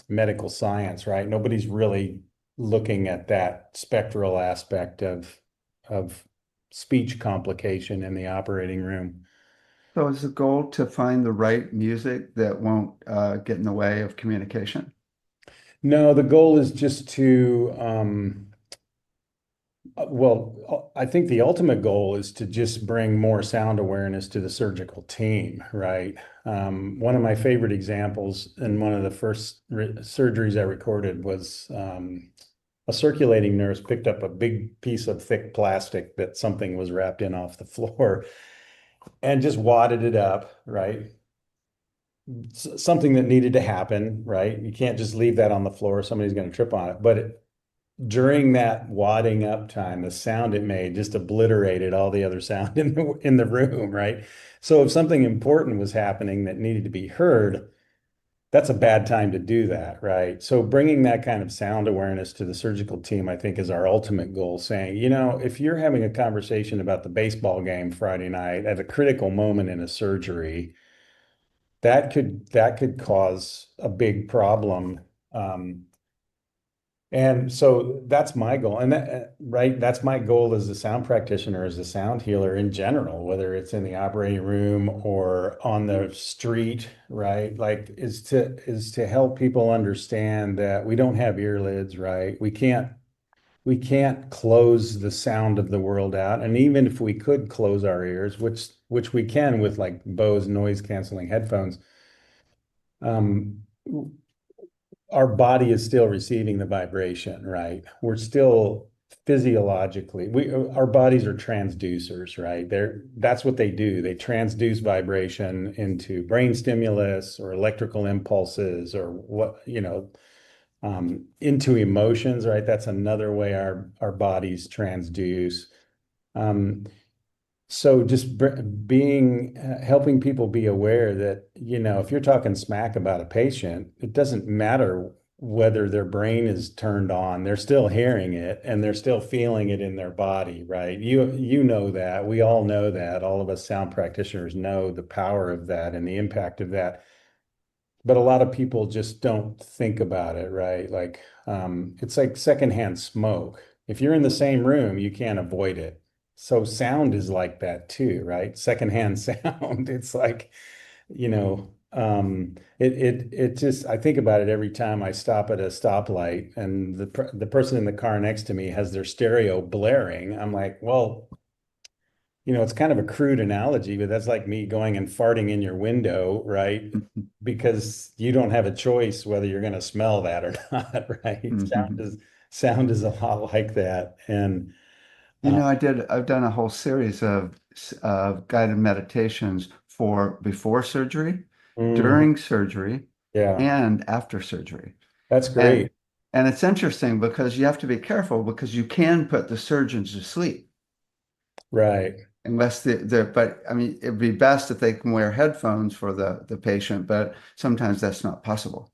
medical science, right? Nobody's really looking at that spectral aspect of speech complication in the operating room. So is the goal to find the right music that won't get in the way of communication? No, the goal is just to, well, I think the ultimate goal is to just bring more sound awareness to the surgical team, right? One of my favorite examples and one of the first surgeries I recorded was a circulating nurse picked up a big piece of thick plastic that something was wrapped in off the floor and just wadded it up, right? Something that needed to happen, right? You can't just leave that on the floor. Somebody's going to trip on it. But during that wadding up time, the sound it made just obliterated all the other sound in the room, right? So if something important was happening that needed to be heard, that's a bad time to do that, right? So bringing that kind of sound awareness to the surgical team, I think, is our ultimate goal. Saying, if you're having a conversation about the baseball game Friday night at a critical moment in a surgery, that could cause a big problem. And so that's my goal. And right, that's my goal as a sound practitioner, as a sound healer in general, whether it's in the operating room or on the street, right? Like is to help people understand that we don't have earlids, right? We can't close the sound of the world out. And even if we could close our ears, which we can with like Bose noise canceling headphones, um, our body is still receiving the vibration, right? We're still physiologically, our bodies are transducers, right? That's what they do. They transduce vibration into brain stimulus or electrical impulses or into emotions, right? That's another way our bodies transduce. Um, so just being helping people be aware that, if you're talking smack about a patient, it doesn't matter whether their brain is turned on, they're still hearing it and they're still feeling it in their body, right? You know that. We all know that. All of us sound practitioners know the power of that and the impact of that. But a lot of people just don't think about it, right? Like it's like secondhand smoke. If you're in the same room, you can't avoid it. So sound is like that too, right? Secondhand sound. It's like, it just, I think about it every time I stop at a stoplight and the person in the car next to me has their stereo blaring. I'm like, well, it's kind of a crude analogy, but that's like me going and farting in your window, right? Because you don't have a choice whether you're going to smell that or not, right? Sound is a lot like that. And I've done a whole series of guided meditations for before surgery, mhm, during surgery, yeah, and after surgery. that's And great. and it's interesting because you have to be careful because you can put the surgeons to sleep Right. unless but I mean it'd be best if they can wear headphones for the patient, but sometimes that's not possible.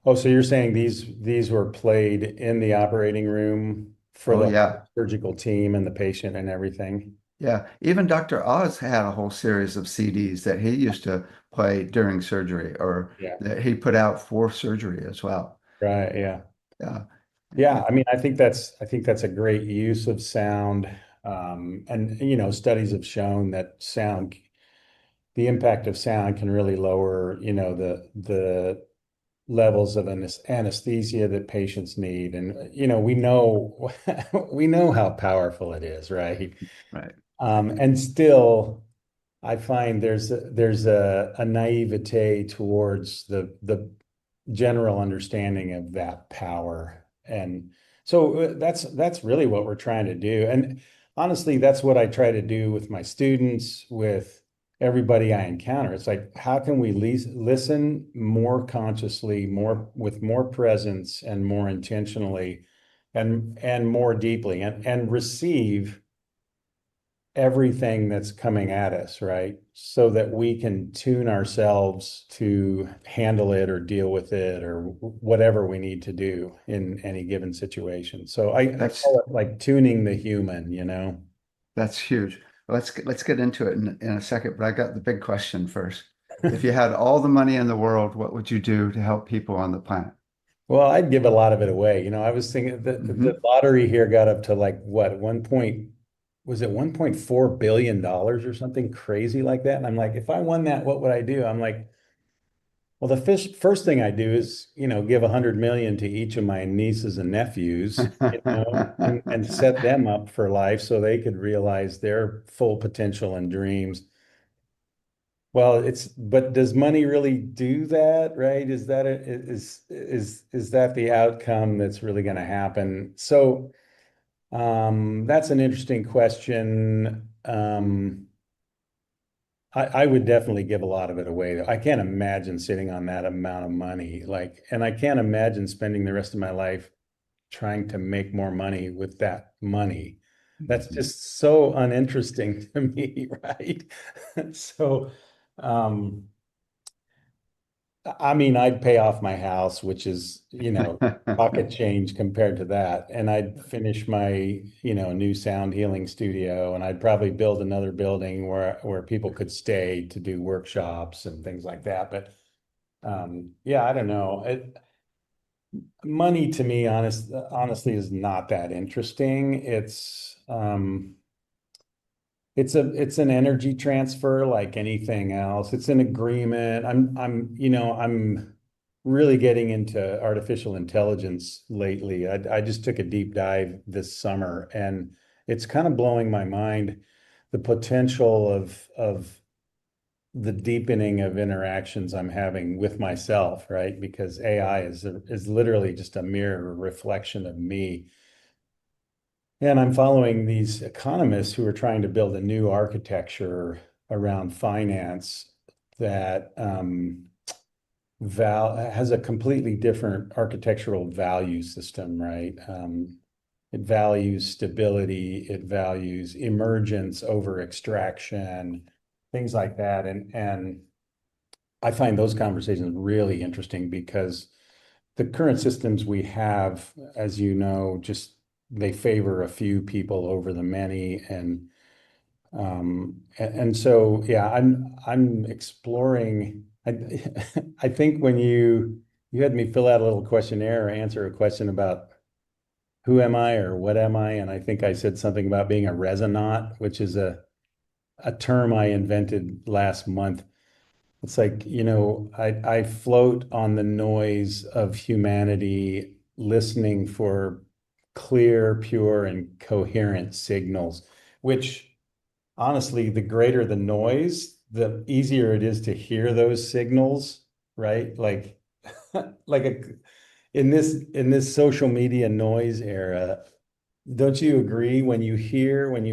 Oh, so you're saying these were played in the operating room for Oh the yeah. surgical team and the patient and everything? Yeah, even Dr. Oz had a whole series of CDs that he used to play during surgery or Yeah. that he put out for surgery as well. Right. Yeah. Yeah. Yeah. I mean, I think that's a great use of sound. And studies have shown that the impact of sound can really lower, the levels of anesthesia that patients need. And, we know we know how powerful it is, right? Right. And still, I find there's a naivete towards the general understanding of that power. And so that's really what we're trying to do. And honestly, that's what I try to do with my students, with everybody I encounter. It's like, how can we listen more consciously, more with more presence and more intentionally and more deeply and receive everything that's coming at us, right? So that we can tune ourselves to handle it or deal with it or whatever we need to do in any given situation. So I That's call it like tuning the human. that's huge. Let's get into it in a second, but I got the big question first. If you had all the money in the world, what would you do to help people on the planet? Well, I'd give a lot of it away. I was thinking the Hmm. lottery here got up to like what, was it $1.4 billion or something crazy like that? And I'm like, if I won that, what would I do? I'm like, well, the first thing I do is, give 100 million to each of my nieces and nephews, and set them up for life so they could realize their full potential and dreams. Well, but does money really do that, right? Is that the outcome that's really going to happen? So, that's an interesting question. I would definitely give a lot of it away. I can't imagine sitting on that amount of money. And I can't imagine spending the rest of my life trying to make more money with that money. That's just so uninteresting to me, right? So, um, I mean, I'd pay off my house, which is, pocket change compared to that. And I'd finish my, new sound healing studio, and I'd probably build another building where people could stay to do workshops and things like that. But yeah, I don't know. Money to me, honestly, is not that interesting. It's an energy transfer like anything else. It's an agreement. I'm really getting into artificial intelligence lately. I just took a deep dive this summer, and it's kind of blowing my mind, the potential of the deepening of interactions I'm having with myself, right? Because AI is literally just a mirror reflection of me. And I'm following these economists who are trying to build a new architecture around finance that has a completely different architectural value system, right? It values stability, it values emergence over extraction, things like that. And I find those conversations really interesting because the current systems we have, as you know, just they favor a few people over the many, and so yeah, I'm exploring. I think when you had me fill out a little questionnaire or answer a question about who am I or what am I, and I think I said something about being a resonaut, which is a term I invented last month. It's like, I float on the noise of humanity, listening for clear, pure, and coherent signals, which honestly, the greater the noise, the easier it is to hear those signals, right? Like, like in this social media noise era, don't you agree when you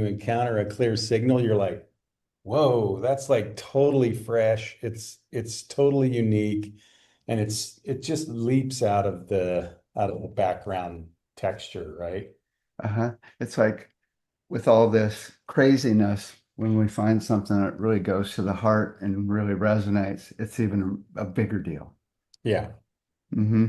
encounter a clear signal, you're like, whoa, that's like totally fresh. It's totally unique, and it just leaps out of the background texture, right? Uh-huh. It's like with all this craziness, when we find something that really goes to the heart and really resonates, it's even a bigger deal. Yeah. Hmm.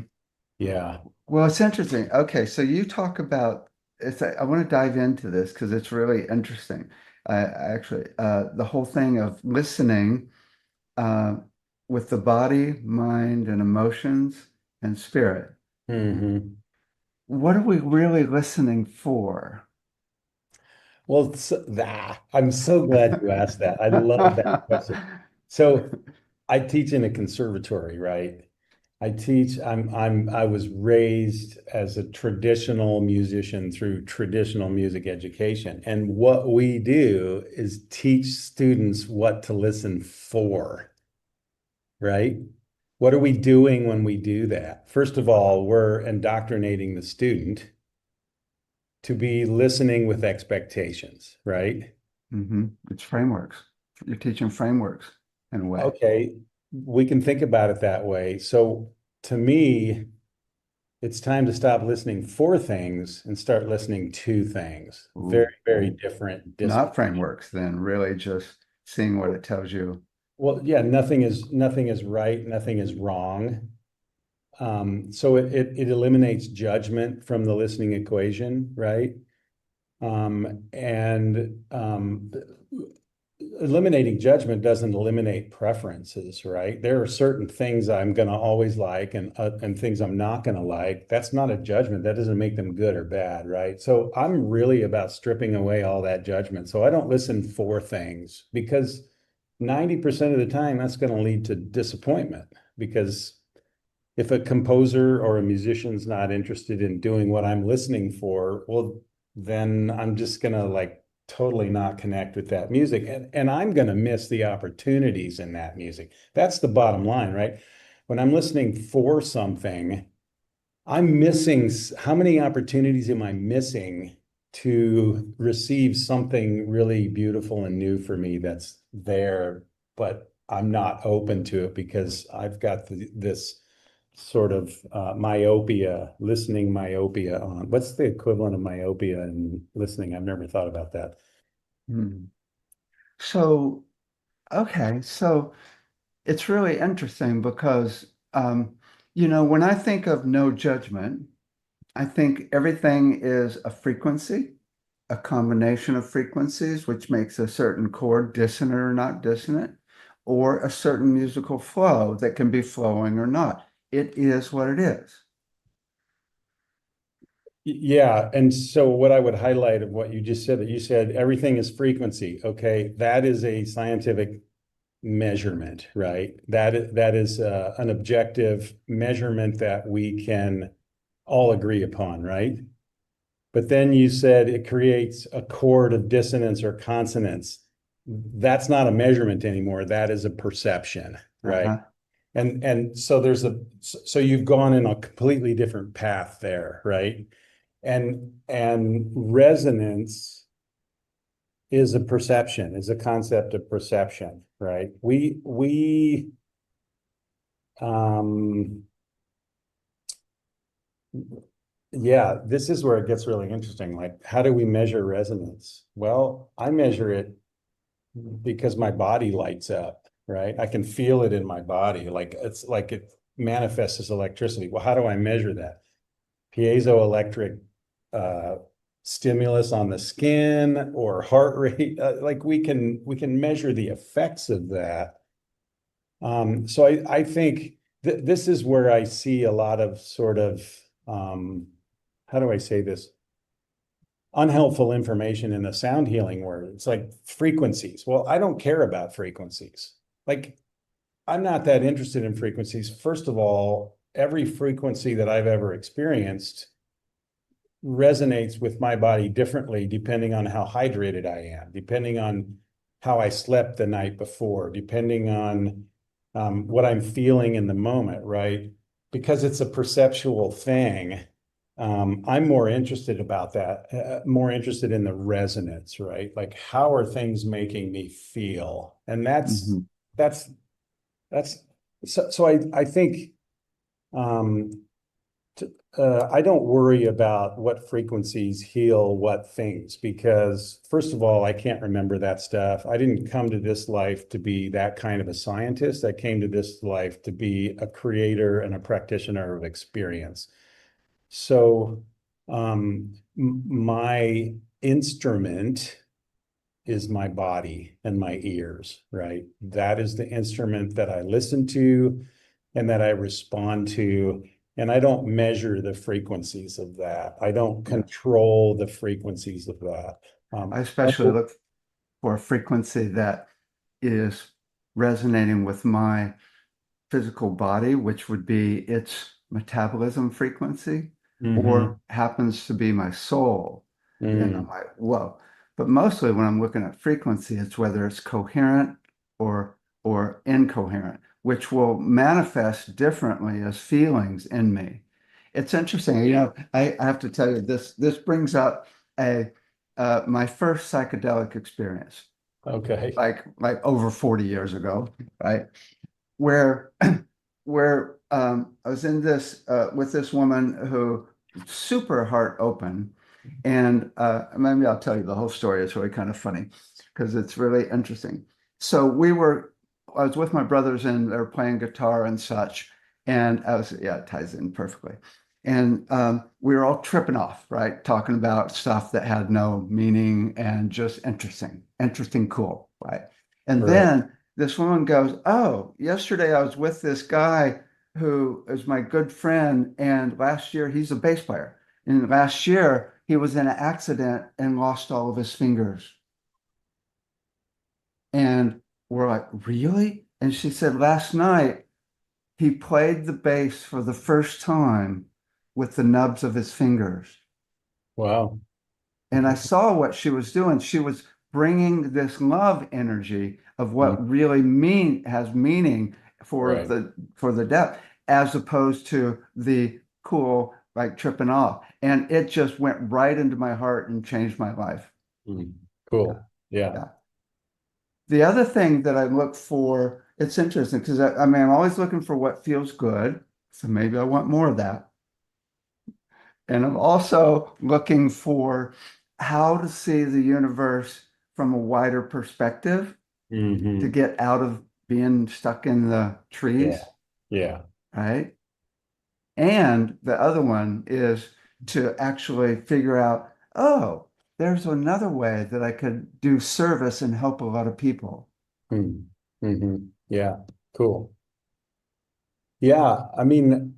Yeah. Well, it's interesting. Okay, so you talk about I want to dive into this because it's really interesting. Actually, the whole thing of listening uh, with the body, mind, and emotions and spirit. Hmm. What are we really listening for? Well, I'm so glad you asked that. I love that question. So I teach in a conservatory, right? I was raised as a traditional musician through traditional music education. And what we do is teach students what to listen for, right? What are we doing when we do that? First of all, we're indoctrinating the student to be listening with expectations, right? It's frameworks. You're teaching frameworks in a way. Okay, we can think about it that way. So to me, it's time to stop listening for things and start listening to things. Very, Ooh, very different not discipline. frameworks, then really just seeing what it tells you. Well, yeah, nothing is right, nothing is wrong. So it eliminates judgment from the listening equation, right? And eliminating judgment doesn't eliminate preferences, right? There are certain things I'm going to always like, and things I'm not going to like. That's not a judgment. That doesn't make them good or bad, right? So I'm really about stripping away all that judgment. So I don't listen for things, because 90% of the time that's going to lead to disappointment, because if a composer or a musician's not interested in doing what I'm listening for, well, then I'm just gonna like totally not connect with that music. And I'm gonna miss the opportunities in that music. That's the bottom line, right? When I'm listening for something, I'm missing, how many opportunities am I missing to receive something really beautiful and new for me that's there, but I'm not open to it because I've got this sort of myopia, listening myopia on. What's the equivalent of myopia in listening? I've never thought about that. Hmm. So, okay, so it's really interesting because, when I think of no judgment, I think everything is a frequency, a combination of frequencies, which makes a certain chord dissonant or not dissonant, or a certain musical flow that can be flowing or not. It is what it is. Yeah, and so what I would highlight of what you just said, that you said everything is frequency. Okay, that is a scientific measurement, right? That is an objective measurement that we can all agree upon, right? But then you said it creates a chord of dissonance or consonance. That's not a measurement anymore. That is a perception, right? Uh-huh. And so so you've gone in a completely different path there, right? And resonance is a perception, is a concept of perception, right? We um yeah, this is where it gets really interesting. Like, how do we measure resonance? Well, I measure it because my body lights up, right? I can feel it in my body. Like it's like manifests as electricity. Well, how do I measure that? Piezoelectric stimulus on the skin or heart rate. Like we can measure the effects of that. So I think this is where I see a lot of sort of how do I say this? Unhelpful information in the sound healing word. It's like frequencies. Well, I don't care about frequencies. Like, I'm not that interested in frequencies. First of all, every frequency that I've ever experienced resonates with my body differently depending on how hydrated I am, depending on how I slept the night before, depending on what I'm feeling in the moment, right? Because it's a perceptual thing. I'm more interested about that, more interested in the resonance, right? Like, how are things making me feel? And that's so I think I don't worry about what frequencies heal what things, because first of all, I can't remember that stuff. I didn't come to this life to be that kind of a scientist. I came to this life to be a creator and a practitioner of experience. So my instrument is my body and my ears, right? That is the instrument that I listen to and that I respond to. And I don't measure the frequencies of that. I don't control the frequencies of that. I especially look for a frequency that is resonating with my physical body, which would be its metabolism frequency, or happens to be my soul. Then I'm like, whoa. But mostly when I'm looking at frequency, it's whether it's coherent or incoherent, which will manifest differently as feelings in me. It's interesting, you know, I have to tell you this brings up my first psychedelic experience. Okay. Like over 40 years ago, right? Where I was in this with this woman who super heart open, and maybe I'll tell you the whole story. It's really kind of funny because it's really interesting. So I was with my brothers and they were playing guitar and such, and it ties in perfectly. And we were all tripping off, right? Talking about stuff that had no meaning and just interesting, cool, right? And then this woman goes, "Oh, yesterday I was with this guy who is my good friend, and last year he's a bass player. And last year he was in an accident and lost all of his fingers." And we're like, "Really?" And she said, "Last night he played the bass for the first time with the nubs of his fingers." Wow. And I saw what she was doing. She was bringing this love energy of what really has meaning for the depth, as opposed to the cool, like tripping off. And it just went right into my heart and changed my life. Cool. Yeah. Yeah. The other thing that I look for, it's interesting because I mean, I'm always looking for what feels good. So maybe I want more of that. And I'm also looking for how to see the universe from a wider perspective to get out of being stuck in the trees. Yeah. Right? And the other one is to actually figure out, oh, there's another way that I could do service and help a lot of people. Yeah. Cool. Yeah. I mean,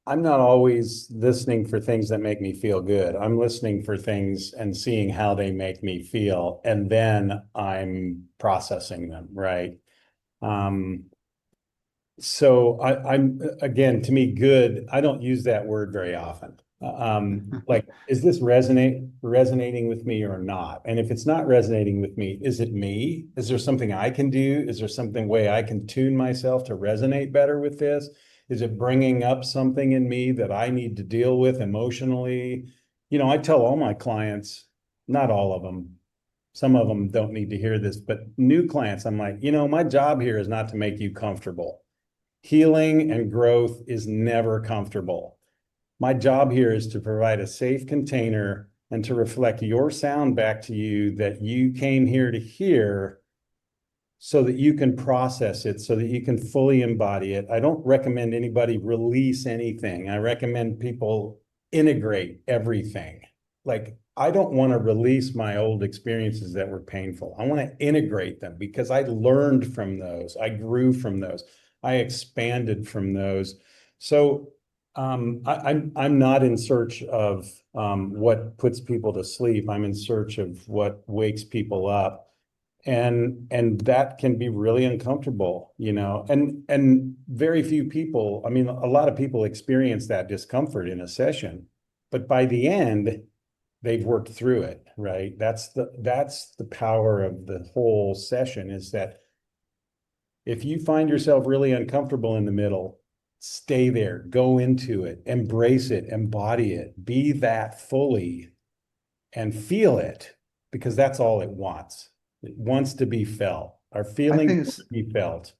I'm not always listening for things that make me feel good. I'm listening for things and seeing how they make me feel, and then I'm processing them, right? So I'm again, to me, good. I don't use that word very often. Like, is this resonating with me or not? And if it's not resonating with me, is it me? Is there something I can do? Is there something way I can tune myself to resonate better with this? Is it bringing up something in me that I need to deal with emotionally? You know, I tell all my clients, not all of them, some of them don't need to hear this, but new clients, I'm like, you know, my job here is not to make you comfortable. Healing and growth is never comfortable. My job here is to provide a safe container and to reflect your sound back to you that you came here to hear, so that you can process it, so that you can fully embody it. I don't recommend anybody release anything. I recommend people integrate everything. Like, I don't want to release my old experiences that were painful. I want to integrate them because I learned from those. I grew from those. I expanded from those. So I'm not in search of what puts people to sleep. I'm in search of what wakes people up. And that can be really uncomfortable, you know, and very few people, I mean, a lot of people experience that discomfort in a session, but by the end, they've worked through it, right? That's the power of the whole session, is that if you find yourself really uncomfortable in the middle, stay there, go into it, embrace it, embody it, be that fully and feel it, because that's all it wants. It wants to be felt. Our I feelings think want it's to be felt.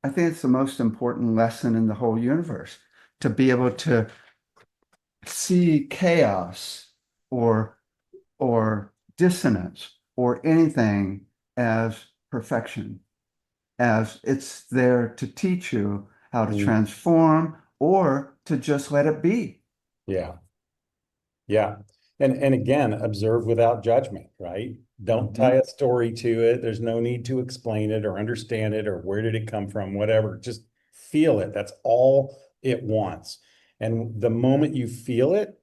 I think it's the most important lesson in the whole universe, to be able to see chaos or dissonance or anything as perfection, as it's there to teach you how to Mm, transform or to just let it be. yeah. Yeah. And again, observe without judgment, right? Don't tie Mhm. a story to it. There's no need to explain it or understand it or where did it come from, whatever. Just feel it. That's all it wants. And the moment you feel it,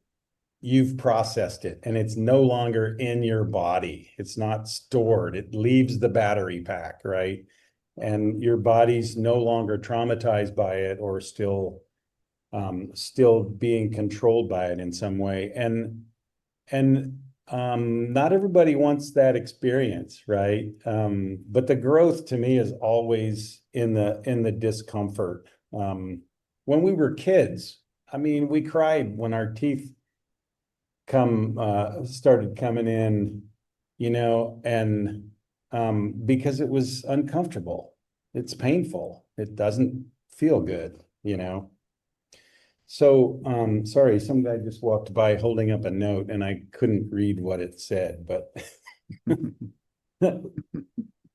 you've processed it and it's no longer in your body. It's not stored. It leaves the battery pack, right? And your body's no longer traumatized by it or still being controlled by it in some way. And not everybody wants that experience, right? But the growth to me is always in the discomfort. When we were kids, I mean, we cried when our teeth started coming in, you know, and because it was uncomfortable. It's painful. It doesn't feel good, you know. So, sorry, some guy just walked by holding up a note and I couldn't read what it said, but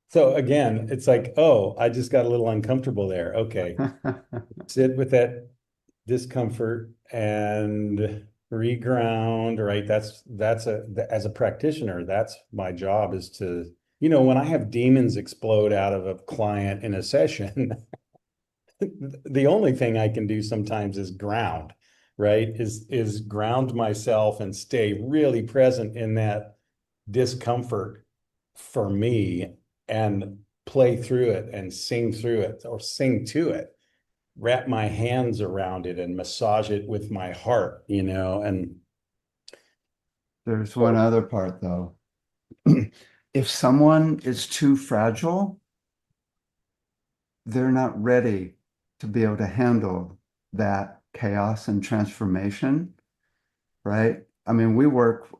so again, it's like, oh, I just got a little uncomfortable there. Okay. Sit with that discomfort and reground, right? As a practitioner, that's my job, is to, you know, when I have demons explode out of a client in a session, the only thing I can do sometimes is ground, right? Is ground myself and stay really present in that discomfort for me and play through it and sing through it or sing to it, wrap my hands around it and massage it with my heart, you know, and There's one other part though. If someone is too fragile, they're not ready to be able to handle that chaos and transformation, right? I mean,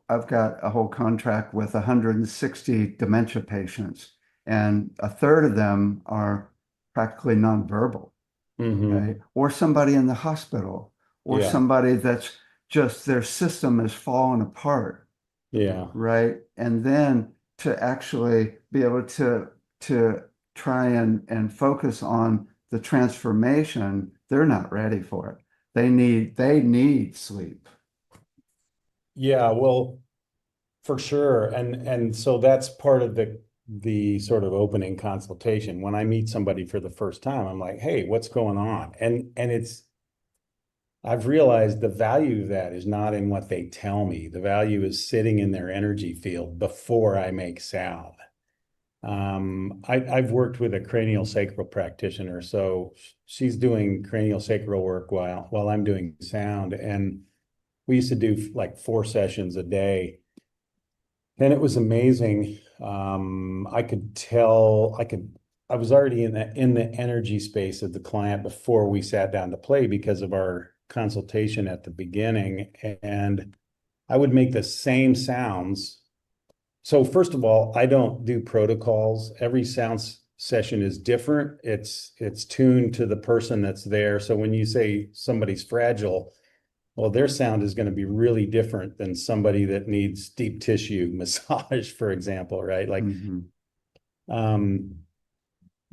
I've got a whole contract with 160 dementia patients, and a third of them are practically nonverbal, mhm, right? Or somebody in the hospital, or yeah, somebody that's just their system is falling apart, yeah. right? And then to actually be able to try and focus on the transformation, they're not ready for it. They need sleep. Yeah, well, for sure. And so that's part of the sort of opening consultation. When I meet somebody for the first time, I'm like, hey, what's going on? And I've realized the value of that is not in what they tell me. The value is sitting in their energy field before I make sound. I've worked with a cranial sacral practitioner, so she's doing cranial sacral work while I'm doing sound, and we used to do like 4 sessions a day, and it was amazing. I could tell I was already in the energy space of the client before we sat down to play because of our consultation at the beginning, and I would make the same sounds. So first of all, I don't do protocols. Every session is different. It's tuned to the person that's there. So when you say somebody's fragile, well, their sound is going to be really different than somebody that needs deep tissue massage, for example, right? Like, Mhm. um,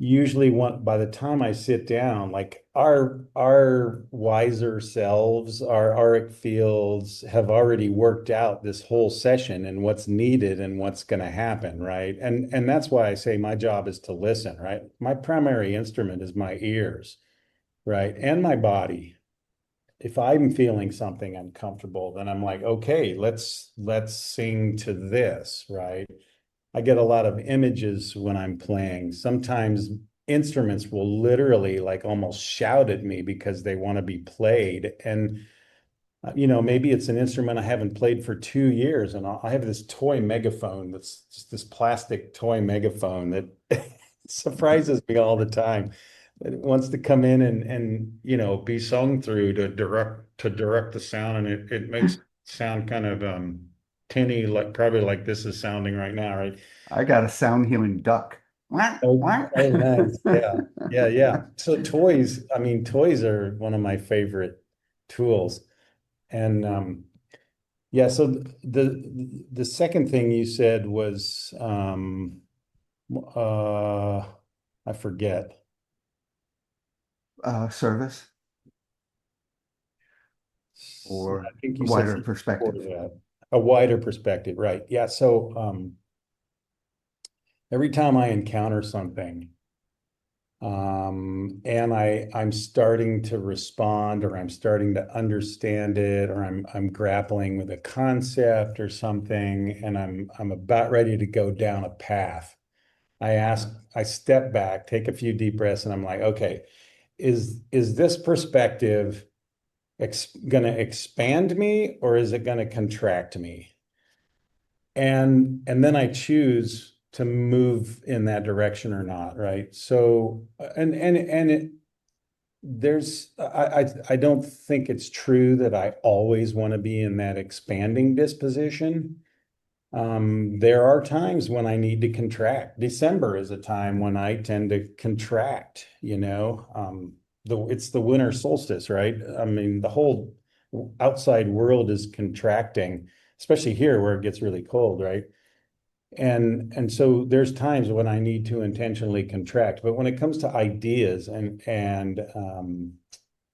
usually by the time I sit down, like our wiser selves, our auric fields have already worked out this whole session and what's needed and what's going to happen, right? And that's why I say my job is to listen, right? My primary instrument is my ears, right? And my body. If I'm feeling something uncomfortable, then I'm like, okay, let's sing to this, right? I get a lot of images when I'm playing. Sometimes instruments will literally like almost shout at me because they want to be played. And, maybe it's an instrument I haven't played for 2 years. And I have this toy megaphone that's just this plastic toy megaphone that surprises me all the time. It wants to come in and be sung through to direct the sound. And it makes it sound kind of tinny, like probably like this is sounding right now, right? I got a sound healing duck. Wah, Oh, wah. oh, nice. Yeah. Yeah. Yeah. So toys, I mean, toys are one of my favorite tools. And yeah, so the second thing you said was uh I forget. Service I or think a you said wider something before perspective. that. A wider perspective, right. Yeah. So every time I encounter something, and I'm starting to respond, or I'm starting to understand it, or I'm grappling with a concept or something, and I'm about ready to go down a path. I step back, take a few deep breaths, and I'm like, okay, is this perspective going to expand me, or is it going to contract me? And then I choose to move in that direction or not, right? So and it there's I don't think it's true that I always want to be in that expanding disposition. There are times when I need to contract. December is a time when I tend to contract, it's the winter solstice, right? I mean, the whole outside world is contracting, especially here where it gets really cold, right? And so there's times when I need to intentionally contract, but when it comes to ideas and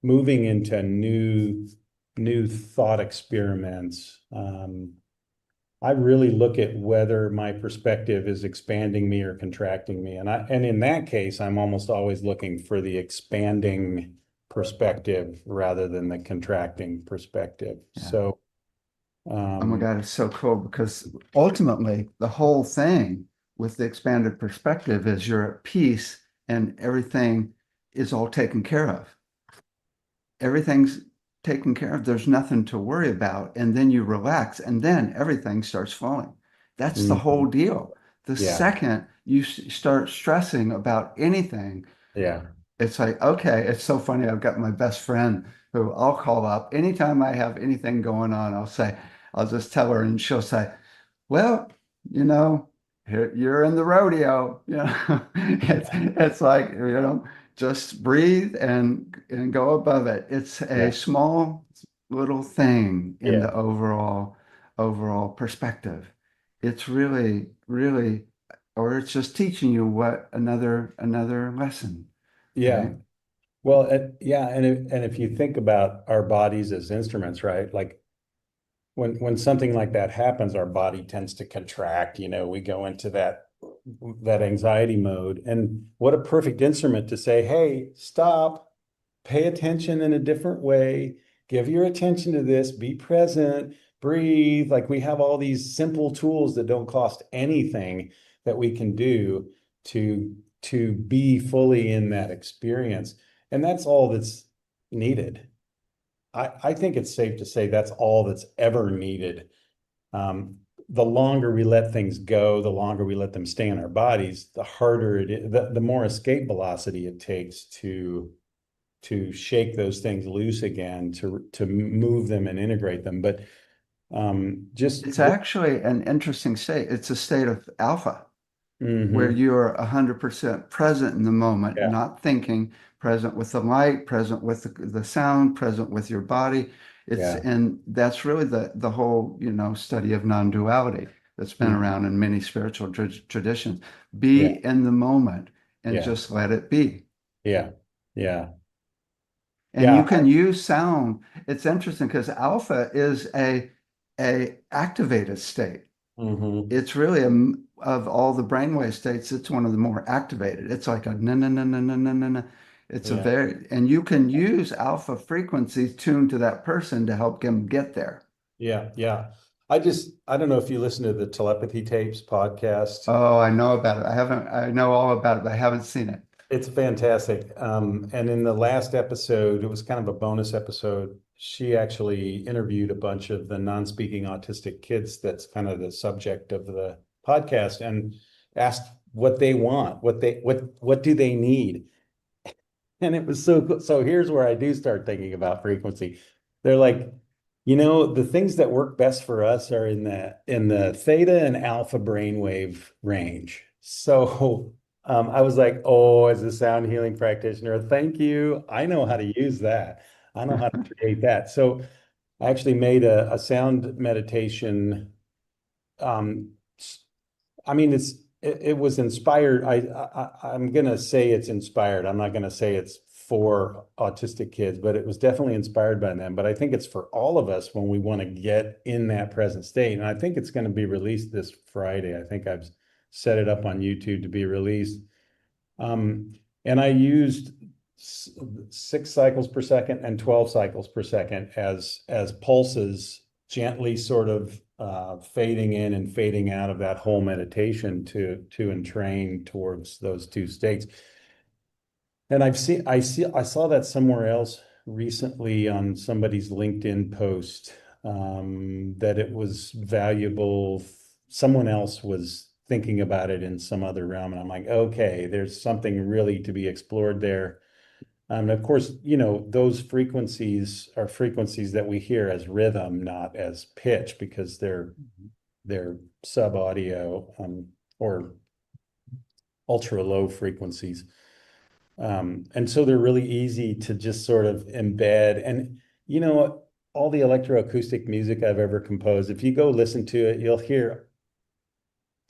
moving into new thought experiments, I really look at whether my perspective is expanding me or contracting me. And in that case, I'm almost always looking for the expanding perspective rather than the contracting perspective. Yeah. So, Oh my um, God, it's so cool because ultimately the whole thing with the expanded perspective is you're at peace and everything is all taken care of. Everything's taken care of. There's nothing to worry about. And then you relax and then everything starts flowing. That's the whole mhm, deal. The yeah, second you start stressing about anything, yeah, it's like, okay, it's so funny. I've got my best friend who I'll call up anytime I have anything going on. I'll just tell her, and she'll say, well, you know, you're in the rodeo. It's like, just breathe and go above it. It's a yeah, small little thing in yeah, the overall perspective. It's really, really, or it's just teaching you what another lesson, yeah. right? Well, yeah, and if you think about our bodies as instruments, right? Like when something like that happens, our body tends to contract, we go into that anxiety mode. And what a perfect instrument to say, hey, stop, pay attention in a different way, give your attention to this, be present, breathe. Like we have all these simple tools that don't cost anything that we can do to be fully in that experience. And that's all that's needed. I think it's safe to say that's all that's ever needed. The longer we let things go, the longer we let them stay in our bodies, the harder it is, the more escape velocity it takes to shake those things loose again, to move them and integrate them. But just It's actually an interesting state. It's a state of alpha, where mhm, you're 100% present in the moment, yeah, not thinking, present with the light, present with the sound, present with your body. yeah, And that's really the whole, study of non-duality that's been mhm, around in many spiritual traditions. yeah, Be in the moment and Yeah. just let it be. Yeah. Yeah. And Yeah. you can use sound. It's interesting because alpha is a activated state. Hmm. It's really of all the brainwave states, it's one of the more activated. It's like a na na na na na na na na. It's a Yeah. very, and you can use alpha frequencies tuned to that person to help them get there. Yeah. Yeah. I don't know if you listen to the Telepathy Tapes podcast. Oh, I know about it. I know all about it, but I haven't seen it. It's fantastic. And in the last episode, it was kind of a bonus episode. She actually interviewed a bunch of the non-speaking autistic kids. That's kind of the subject of the podcast, and asked what they want, what do they need? And it was so cool. So here's where I do start thinking about frequency. They're like, the things that work best for us are in the theta and alpha brainwave range. So I was like, oh, as a sound healing practitioner, thank you. I know how to use that. I know how to create that. So I actually made a sound meditation. Um, I mean, it was inspired. I'm gonna say it's inspired. I'm not gonna say it's for autistic kids, but it was definitely inspired by them. But I think it's for all of us when we want to get in that present state. And I think it's going to be released this Friday. I think I've set it up on YouTube to be released. And I used 6 cycles per second and 12 cycles per second as pulses, gently sort of fading in and fading out of that whole meditation to entrain towards those two states. And I saw that somewhere else recently on somebody's LinkedIn post, that it was valuable. Someone else was thinking about it in some other realm, and I'm like, okay, there's something really to be explored there. Of course, those frequencies are frequencies that we hear as rhythm, not as pitch, because they're sub audio, or ultra low frequencies. And so they're really easy to just sort of embed. And all the electroacoustic music I've ever composed, if you go listen to it, you'll hear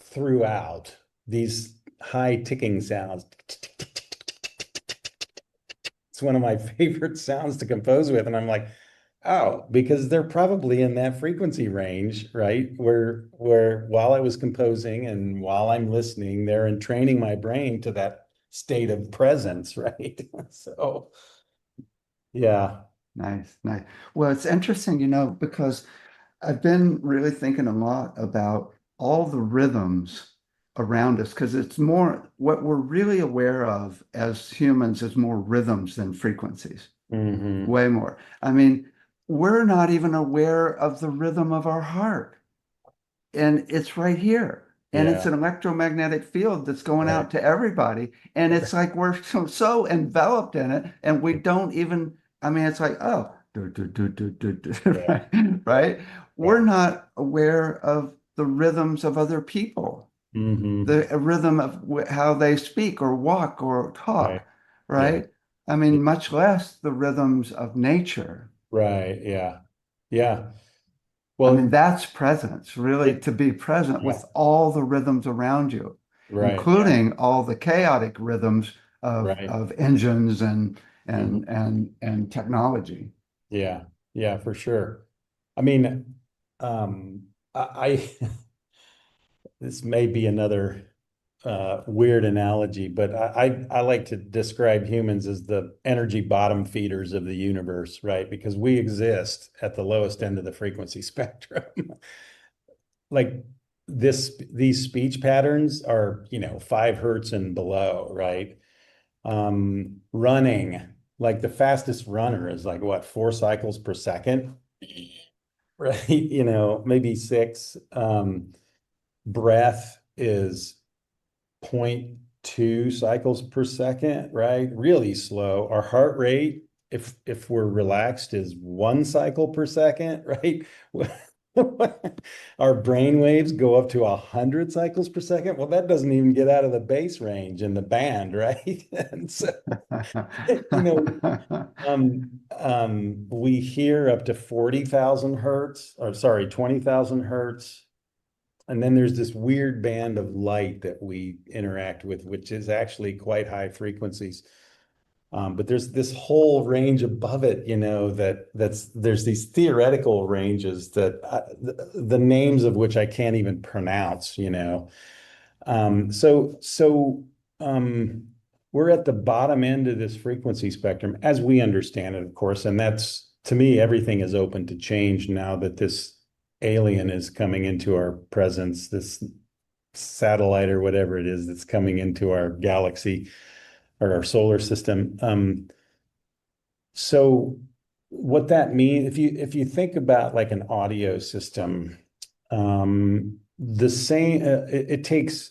throughout these high ticking sounds. It's one of my favorite sounds to compose with. And I'm like, oh, because they're probably in that frequency range, right? Where while I was composing and while I'm listening, they're entraining my brain to that state of presence, right? So yeah. Nice, nice. Well, it's interesting, because I've been really thinking a lot about all the rhythms around us because it's more what we're really aware of as humans is more rhythms than frequencies, Hmm. way more. I mean, we're not even aware of the rhythm of our heart, and it's right here. And it's Yeah. an electromagnetic field that's going Right. out to everybody. And it's like we're so enveloped in it, and we don't even, I mean, it's like, oh, Yeah. right? Right? We're Yeah. not aware of the rhythms of other people, Hmm. the rhythm of how they speak or walk or Right. talk, Yeah. right? I Yeah. mean, much less the rhythms of nature. Right. Yeah. Yeah. I mean, Well, that's presence, really, it, to be present yeah. with all the rhythms around you, Right. Yeah. including all the chaotic rhythms of Right. of engines and Hmm. and technology. Yeah. Yeah, for sure. I mean, I this may be another weird analogy, but I like to describe humans as the energy bottom feeders of the universe, right? Because we exist at the lowest end of the frequency spectrum. Like these speech patterns are, 5 hertz and below, right? Running, like the fastest runner is like what, 4 cycles per second, right? Maybe six. Breath is 0.2 cycles per second, right? Really slow. Our heart rate, if we're relaxed, is 1 cycle per second, right? Our brain waves go up to 100 cycles per second. Well, that doesn't even get out of the bass range in the band, right? And so, you know, we hear up to 40,000 hertz, or sorry, 20,000 hertz. And then there's this weird band of light that we interact with, which is actually quite high frequencies. But there's this whole range above it, there's these theoretical ranges that the names of which I can't even pronounce. So we're at the bottom end of this frequency spectrum as we understand it, of course, and that's, to me, everything is open to change now that this alien is coming into our presence, this satellite or whatever it is that's coming into our galaxy or our solar system. So what that means, if you think about like an audio system, the same, it takes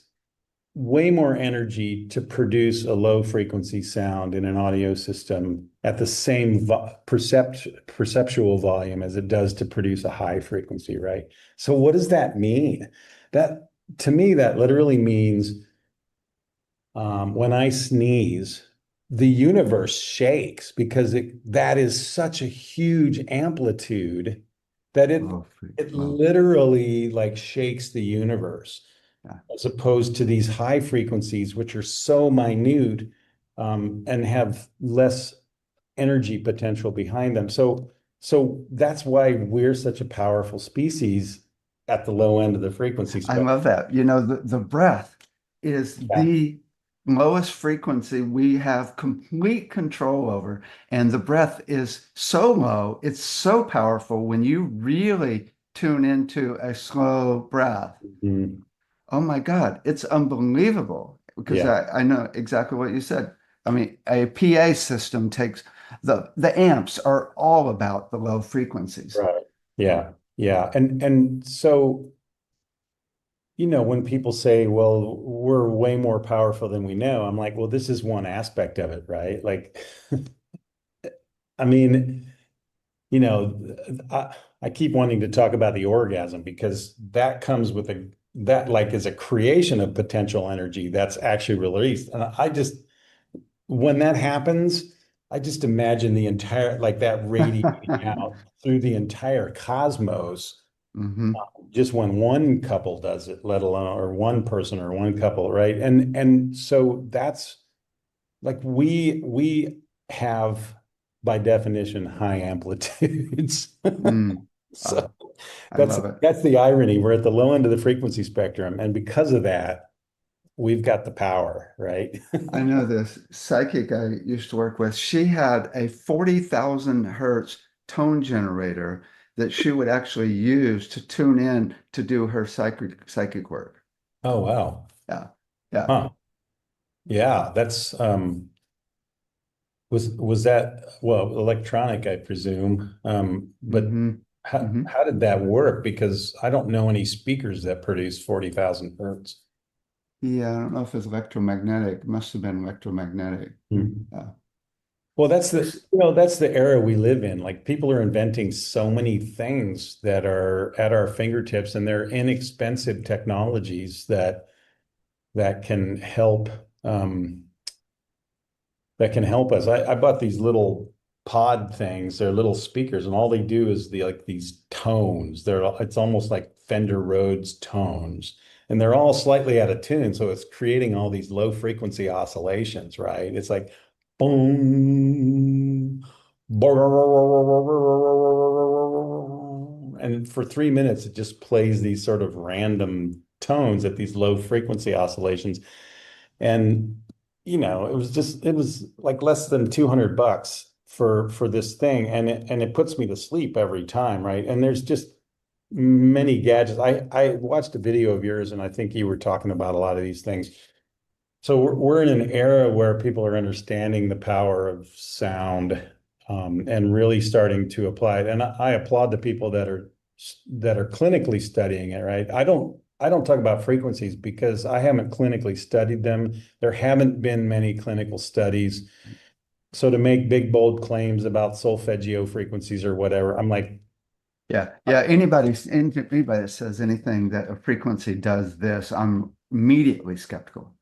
way more energy to produce a low frequency sound in an audio system at the same perceptual volume as it does to produce a high frequency, right? So what does that mean? That, to me, that literally means when I sneeze, the universe shakes because that is such a huge amplitude that it Wow. literally like shakes the universe, Yeah. as opposed to these high frequencies, which are so minute, and have less energy potential behind them. So that's why we're such a powerful species at the low end of the frequency I spectrum. love that. The breath is Yeah. the lowest frequency we have complete control over. And the breath is so low, it's so powerful when you really tune into a slow breath. Mhm. Oh my God, it's unbelievable because Yeah. I know exactly what you said. I mean, a PA system takes the amps are all about the low frequencies. Right. Yeah. Yeah. And so, when people say, well, we're way more powerful than we know, I'm like, well, this is one aspect of it, right? Like, I mean, I keep wanting to talk about the orgasm because that comes with that like is a creation of potential energy that's actually released. And when that happens, I just imagine the entire, like that radiating out through the entire cosmos, Hmm. just when one couple does it, let alone, or one person or one couple, right? And so that's like we have by definition high amplitudes. Mm. So I that's love it. that's the irony. We're at the low end of the frequency spectrum, and because of that, we've got the power, right? I know this psychic I used to work with. She had a 40,000 hertz tone generator that she would actually use to tune in to do her psychic work. Oh, wow. Yeah. Yeah. Huh. Yeah, that's was that, well, electronic, I presume. But Hmm. how Hmm. how did that work? Because I don't know any speakers that produce 40,000 hertz. Yeah, I don't know if it's electromagnetic. It must have been electromagnetic. Hmm. Yeah. Well, that's the era we live in. Like people are inventing so many things that are at our fingertips, and they're inexpensive technologies that can help um, that can help us. I bought these little pod things. They're little speakers, and all they do is like these tones. It's almost like Fender Rhodes tones, and they're all slightly out of tune. So it's creating all these low frequency oscillations, right? It's like boom, and for 3 minutes it just plays these sort of random tones at these low frequency oscillations. And it was like less than $200 for this thing, and it puts me to sleep every time, right? And there's just many gadgets. I watched a video of yours, and I think you were talking about a lot of these things. So we're in an era where people are understanding the power of sound, and really starting to apply it. And I applaud the people that are clinically studying it, right? I don't talk about frequencies because I haven't clinically studied them. There haven't been many clinical studies. So to make big, bold claims about solfeggio frequencies or whatever, I'm like, Yeah. Yeah. Anybody that says anything that a frequency does this, I'm immediately skeptical.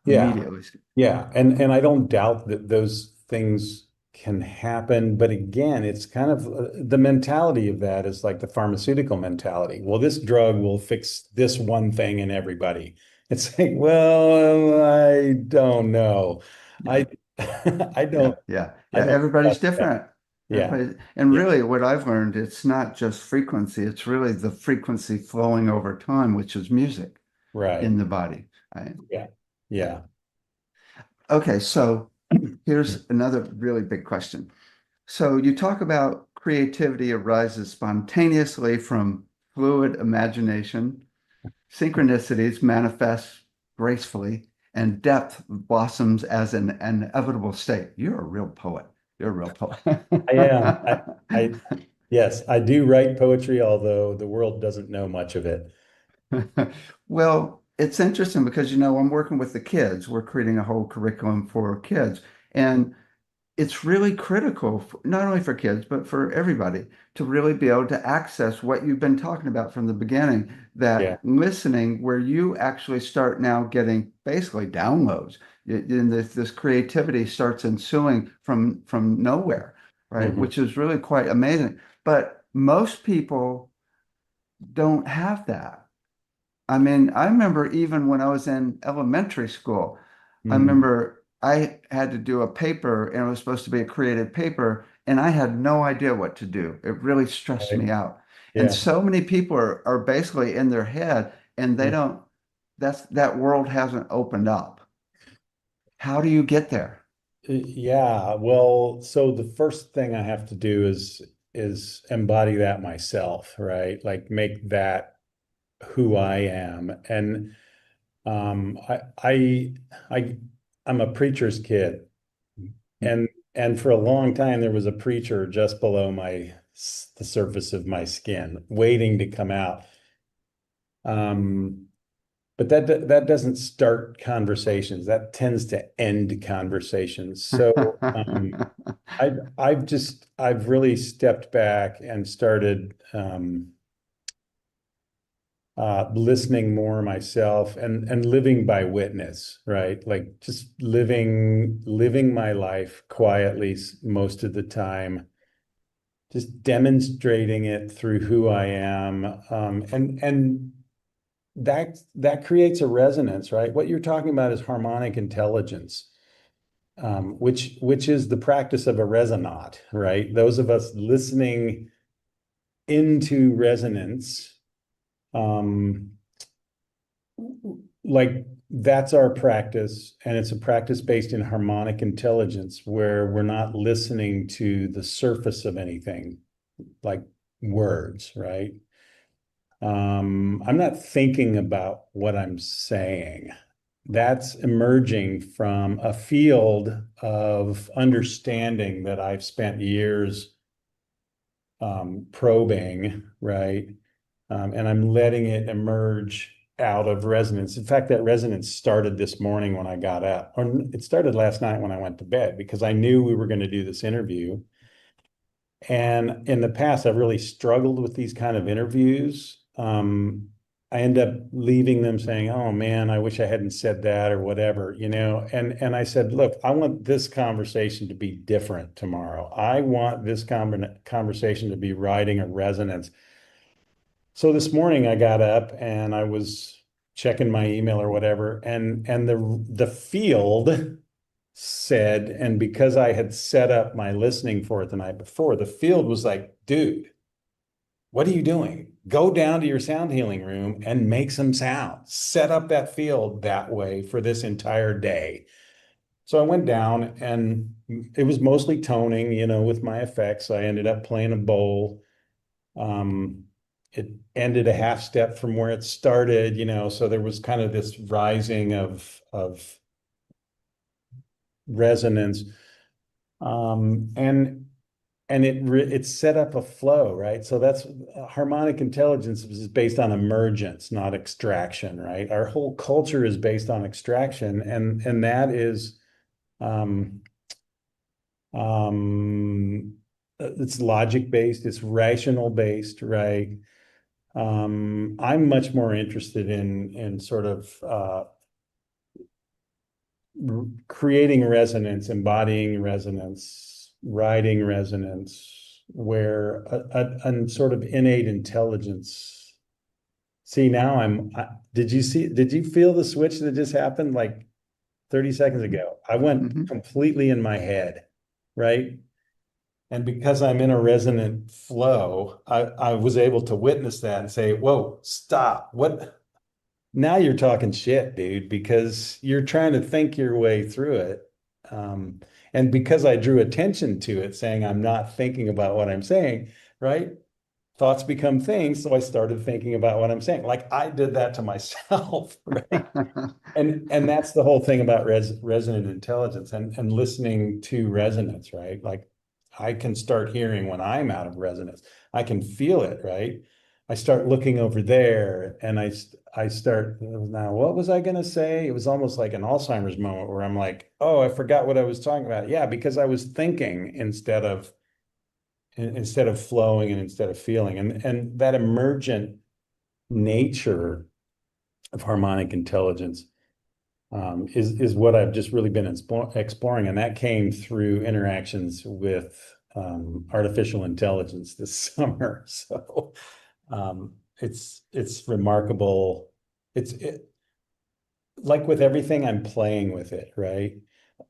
yeah, Immediately. yeah. And I don't doubt that those things can happen. But again, it's kind of the mentality of that is like the pharmaceutical mentality. Well, this drug will fix this one thing in everybody. It's like, well, I don't know. Yeah. I Yeah, don't yeah, I yeah. don't Everybody's trust that. different. Yeah. And Yeah. really what I've learned, it's not just frequency, it's really the frequency flowing over time, which is music Right. in the body. Right? Yeah. Yeah. Yeah. Okay, so here's another really big question. So you talk about creativity arises spontaneously from fluid imagination, synchronicities manifest gracefully, and depth blossoms as an inevitable state. You're a real poet. You're a real poet. I am. I yes, I do write poetry, although the world doesn't know much of it. Well, it's interesting because, I'm working with the kids. We're creating a whole curriculum for kids. And it's really critical, not only for kids, but for everybody to really be able to access what you've been talking about from the beginning, Yeah. that listening where you actually start now getting basically downloads. And this creativity starts ensuing from nowhere, right? Mhm. Which is really quite amazing. But most people don't have that. I mean, I remember even when I was in elementary school, I Mm. remember I had to do a paper and it was supposed to be a creative paper, and I had no idea what to do. It really stressed Right. me out. And Yeah. so many people are basically in their head and they Mm. don't, that world hasn't opened up. How do you get there? Yeah. Well, so the first thing I have to do is embody that myself, right? Like make that who I am. And um I I I I'm a preacher's kid. And for a long time there was a preacher just below the surface of my skin, waiting to come out. Um But that doesn't start conversations. That tends to end conversations. So I've really stepped back and started listening more myself and living by witness, right? Like just living my life quietly most of the time, just demonstrating it through who I am, and that creates a resonance, right? What you're talking about is harmonic intelligence, which is the practice of a resonaut, right? Those of us listening into resonance, um, like that's our practice, and it's a practice based in harmonic intelligence where we're not listening to the surface of anything, like words, right? I'm not thinking about what I'm saying. That's emerging from a field of understanding that I've spent years probing, right? And I'm letting it emerge out of resonance. In fact, that resonance started this morning when I got up, or it started last night when I went to bed because I knew we were going to do this interview. And in the past, I've really struggled with these kind of interviews. I end up leaving them saying, "Oh man, I wish I hadn't said that," or whatever, you know. And I said, "Look, I want this conversation to be different tomorrow. I want this conversation to be riding a resonance." So this morning I got up and I was checking my email or whatever, and the field said, and because I had set up my listening for it the night before, the field was like, dude, what are you doing? Go down to your sound healing room and make some sound. Set up that field that way for this entire day. So I went down and it was mostly toning, with my effects. I ended up playing a bowl. Um, it ended a half step from where it started, so there was kind of this rising of resonance. And it set up a flow, right? So that's harmonic intelligence is based on emergence, not extraction, right? Our whole culture is based on extraction, and that is um, it's logic based, it's rational based, right? I'm much more interested in sort of creating resonance, embodying resonance, riding resonance where a sort of innate intelligence. See, now did you feel the switch that just happened like 30 seconds ago? I went Mhm. completely in my head, right? And because I'm in a resonant flow, I was able to witness that and say, whoa, stop. What? Now you're talking shit, dude, because you're trying to think your way through it. Um, and because I drew attention to it, saying I'm not thinking about what I'm saying, right? Thoughts become things. So I started thinking about what I'm saying. Like I did that to myself, right? And that's the whole thing about resonant intelligence and listening to resonance, right? Like I can start hearing when I'm out of resonance. I can feel it, right? I start looking over there and I start now, what was I going to say? It was almost like an Alzheimer's moment where I'm like, oh, I forgot what I was talking about. Yeah, because I was thinking instead of flowing and instead of feeling. And that emergent nature of harmonic intelligence is what I've just really been exploring, and that came through interactions with artificial intelligence this summer. So it's remarkable. Like with everything, I'm playing with it, right?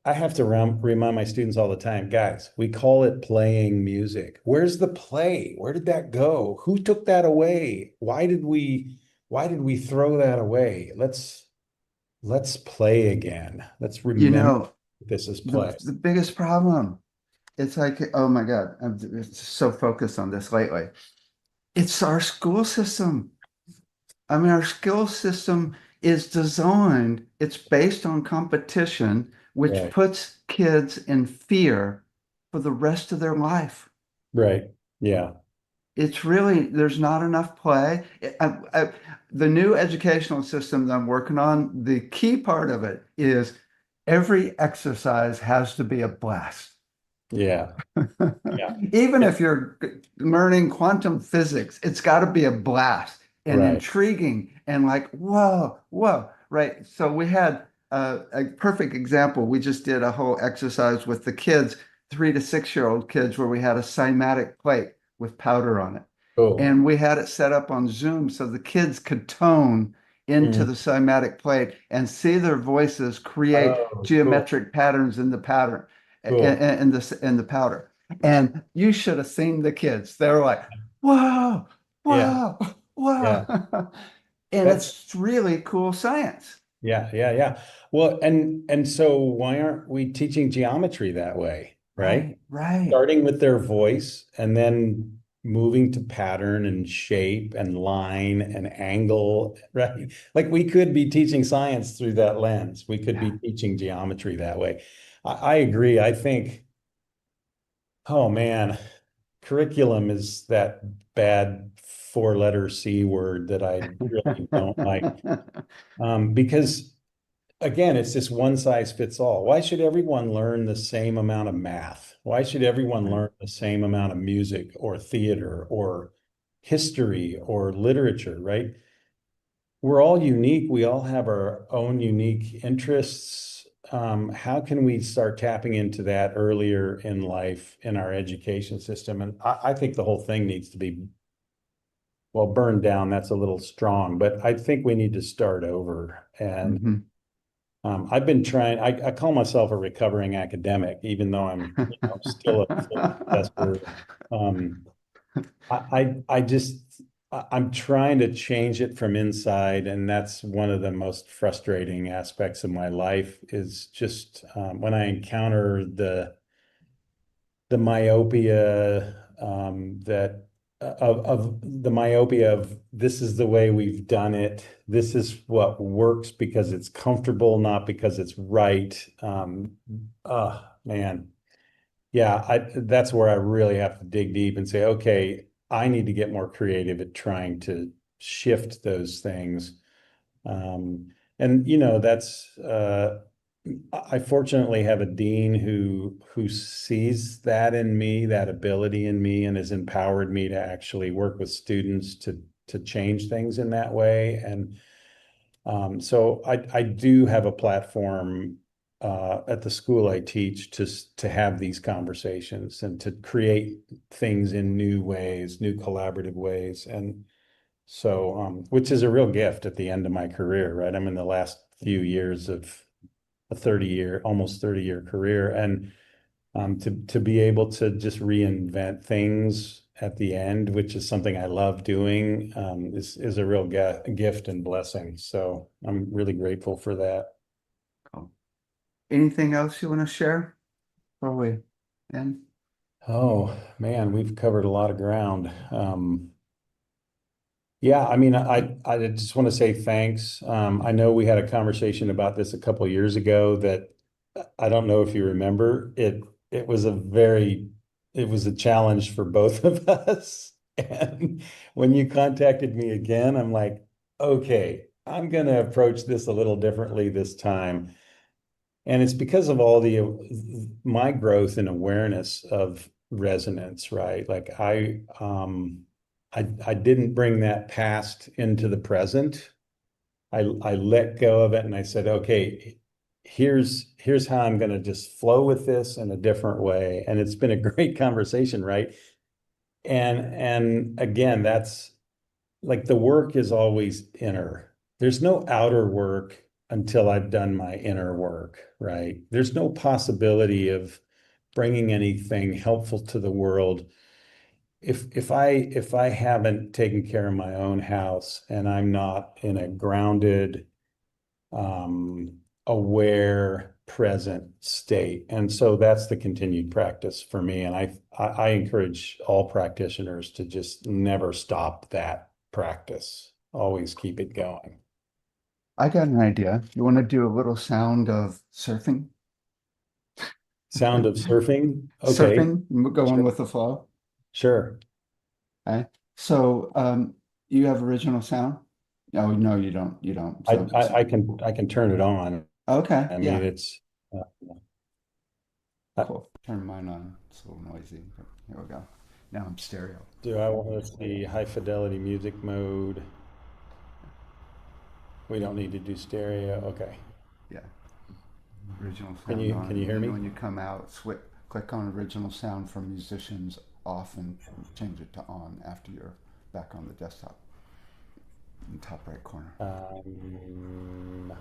I have to remind my students all the time, guys, we call it playing music. Where's the play? Where did that go? Who took that away? Why did we throw that away? Let's play again. Let's You remember know, this is the play. the biggest problem, it's like, oh my God, I'm so focused on this lately. It's our school system. I mean, our school system is designed, it's based on competition, which Right. puts kids in fear for the rest of their life. Right. Yeah. It's really, there's not enough play. The new educational system that I'm working on, the key part of it is every exercise has to be a blast. Yeah. Yeah. Even Yeah. if you're learning quantum physics, it's got to be a blast and Right. intriguing and like, whoa, whoa, right? So we had a perfect example. We just did a whole exercise with the kids, 3 to 6 year old kids, where we had a cymatic plate with powder on it. Cool. And we had it set up on Zoom so the kids could tone into Mhm. the cymatic plate and see their voices create Oh, cool. geometric patterns in the pattern Cool. in the powder. And you should have seen the kids. They were like, whoa, Yeah. whoa, whoa. Yeah. And That's it's really cool science. Yeah, yeah, yeah. Well, and so why aren't we teaching geometry that way, right? Right, right. Starting with their voice and then moving to pattern and shape and line and angle, right? Like we could be teaching science through that lens. We could be Yeah. teaching geometry that way. I agree. I think, oh man, curriculum is that bad four-letter C word that I really don't like. Because again, it's just one size fits all. Why should everyone learn the same amount of math? Why should everyone Right. learn the same amount of music or theater or history or literature, right? We're all unique. We all have our own unique interests. How can we start tapping into that earlier in life in our education system? And I think the whole thing needs to be, well, burned down. That's a little strong, but I think we need to start over. And Mhm. I've been trying, I call myself a recovering academic, even though I'm, still a full professor. Um, I'm trying to change it from inside. And that's one of the most frustrating aspects of my life is just when I encounter the myopia that of the myopia of this is the way we've done it. This is what works because it's comfortable, not because it's right. Man, yeah, that's where I really have to dig deep and say, okay, I need to get more creative at trying to shift those things. And that's I fortunately have a dean who sees that in me, that ability in me, and has empowered me to actually work with students to change things in that way. And so I do have a platform at the school I teach to have these conversations and to create things in new ways, new collaborative ways. And so, which is a real gift at the end of my career, right? I'm in the last few years of a almost 30-year career. And to be able to just reinvent things at the end, which is something I love doing, is a real gift and blessing. So I'm really grateful for that. Cool. Anything else you want to share before we end? Oh man, we've covered a lot of ground. Yeah, I mean, I just want to say thanks. I know we had a conversation about this a couple of years ago that I don't know if you remember. It was it was a challenge for both of us. And when you contacted me again, I'm like, okay, I'm going to approach this a little differently this time. And it's because of all my growth and awareness of resonance, right? Like I didn't bring that past into the present. I let go of it and I said, okay, here's how I'm going to just flow with this in a different way. And it's been a great conversation, right? And again, that's like the work is always inner. There's no outer work until I've done my inner work, right? There's no possibility of bringing anything helpful to the world if I haven't taken care of my own house and I'm not in a grounded, aware, present state. And so that's the continued practice for me. And I encourage all practitioners to just never stop that practice. Always keep it going. I got an idea. You want to do a little sound of surfing? Sound of surfing. Okay. Surfing, going Sure. with the flow. Sure. Okay. So you have original sound? Oh, no, you don't. You don't. So, I can turn it on. okay. I mean, Yeah. it's Cool. Turn mine on. It's a little noisy, but here we go. Now I'm stereo. do I want to see high fidelity music mode? We don't need to do stereo. Okay. Yeah. Original Can sound you on. can you And hear then me? when you come out, click on original sound from musicians off and change it to on after you're back on the desktop in the top right corner. Um,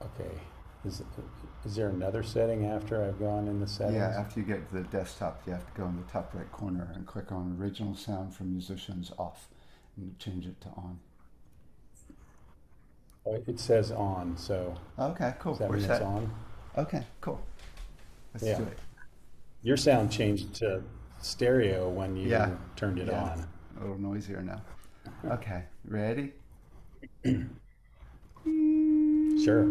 okay. Is is there another setting after I've gone in the Yeah, settings? after you get to the desktop, you have to go in the top right corner and click on original sound from musicians off and change it to on. Oh, it says on, so Okay, does cool. that We're mean it's set. on? Okay, cool. Let's Yeah. do it. Your sound changed to stereo when Yeah, you turned it yeah. on. A little noisier now. Okay, ready? Sure.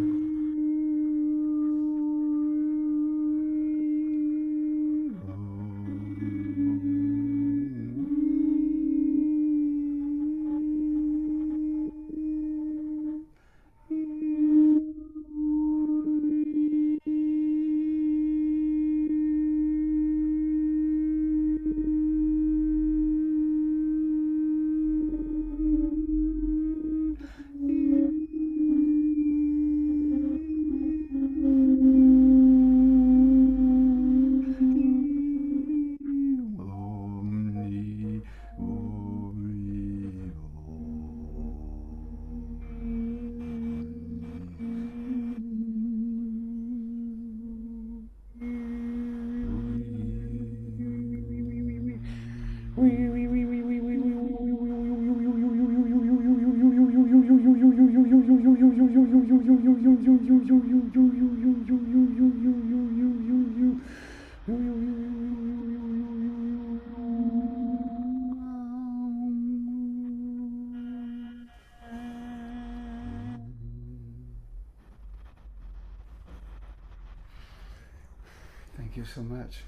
Thank you so much.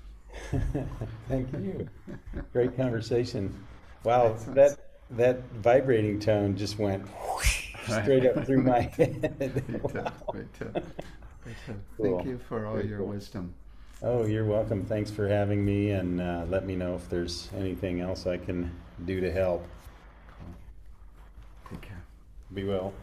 Thank you. Great conversation. Wow, Excellent. that vibrating tone just went whoosh, straight up through my head. Me too. Wow. Me too. Me too. Thank Cool. you for all Very your cool. wisdom. Oh, you're welcome. Thanks for having me, and let me know if there's anything else I can do to help. Cool. Take care. Be well.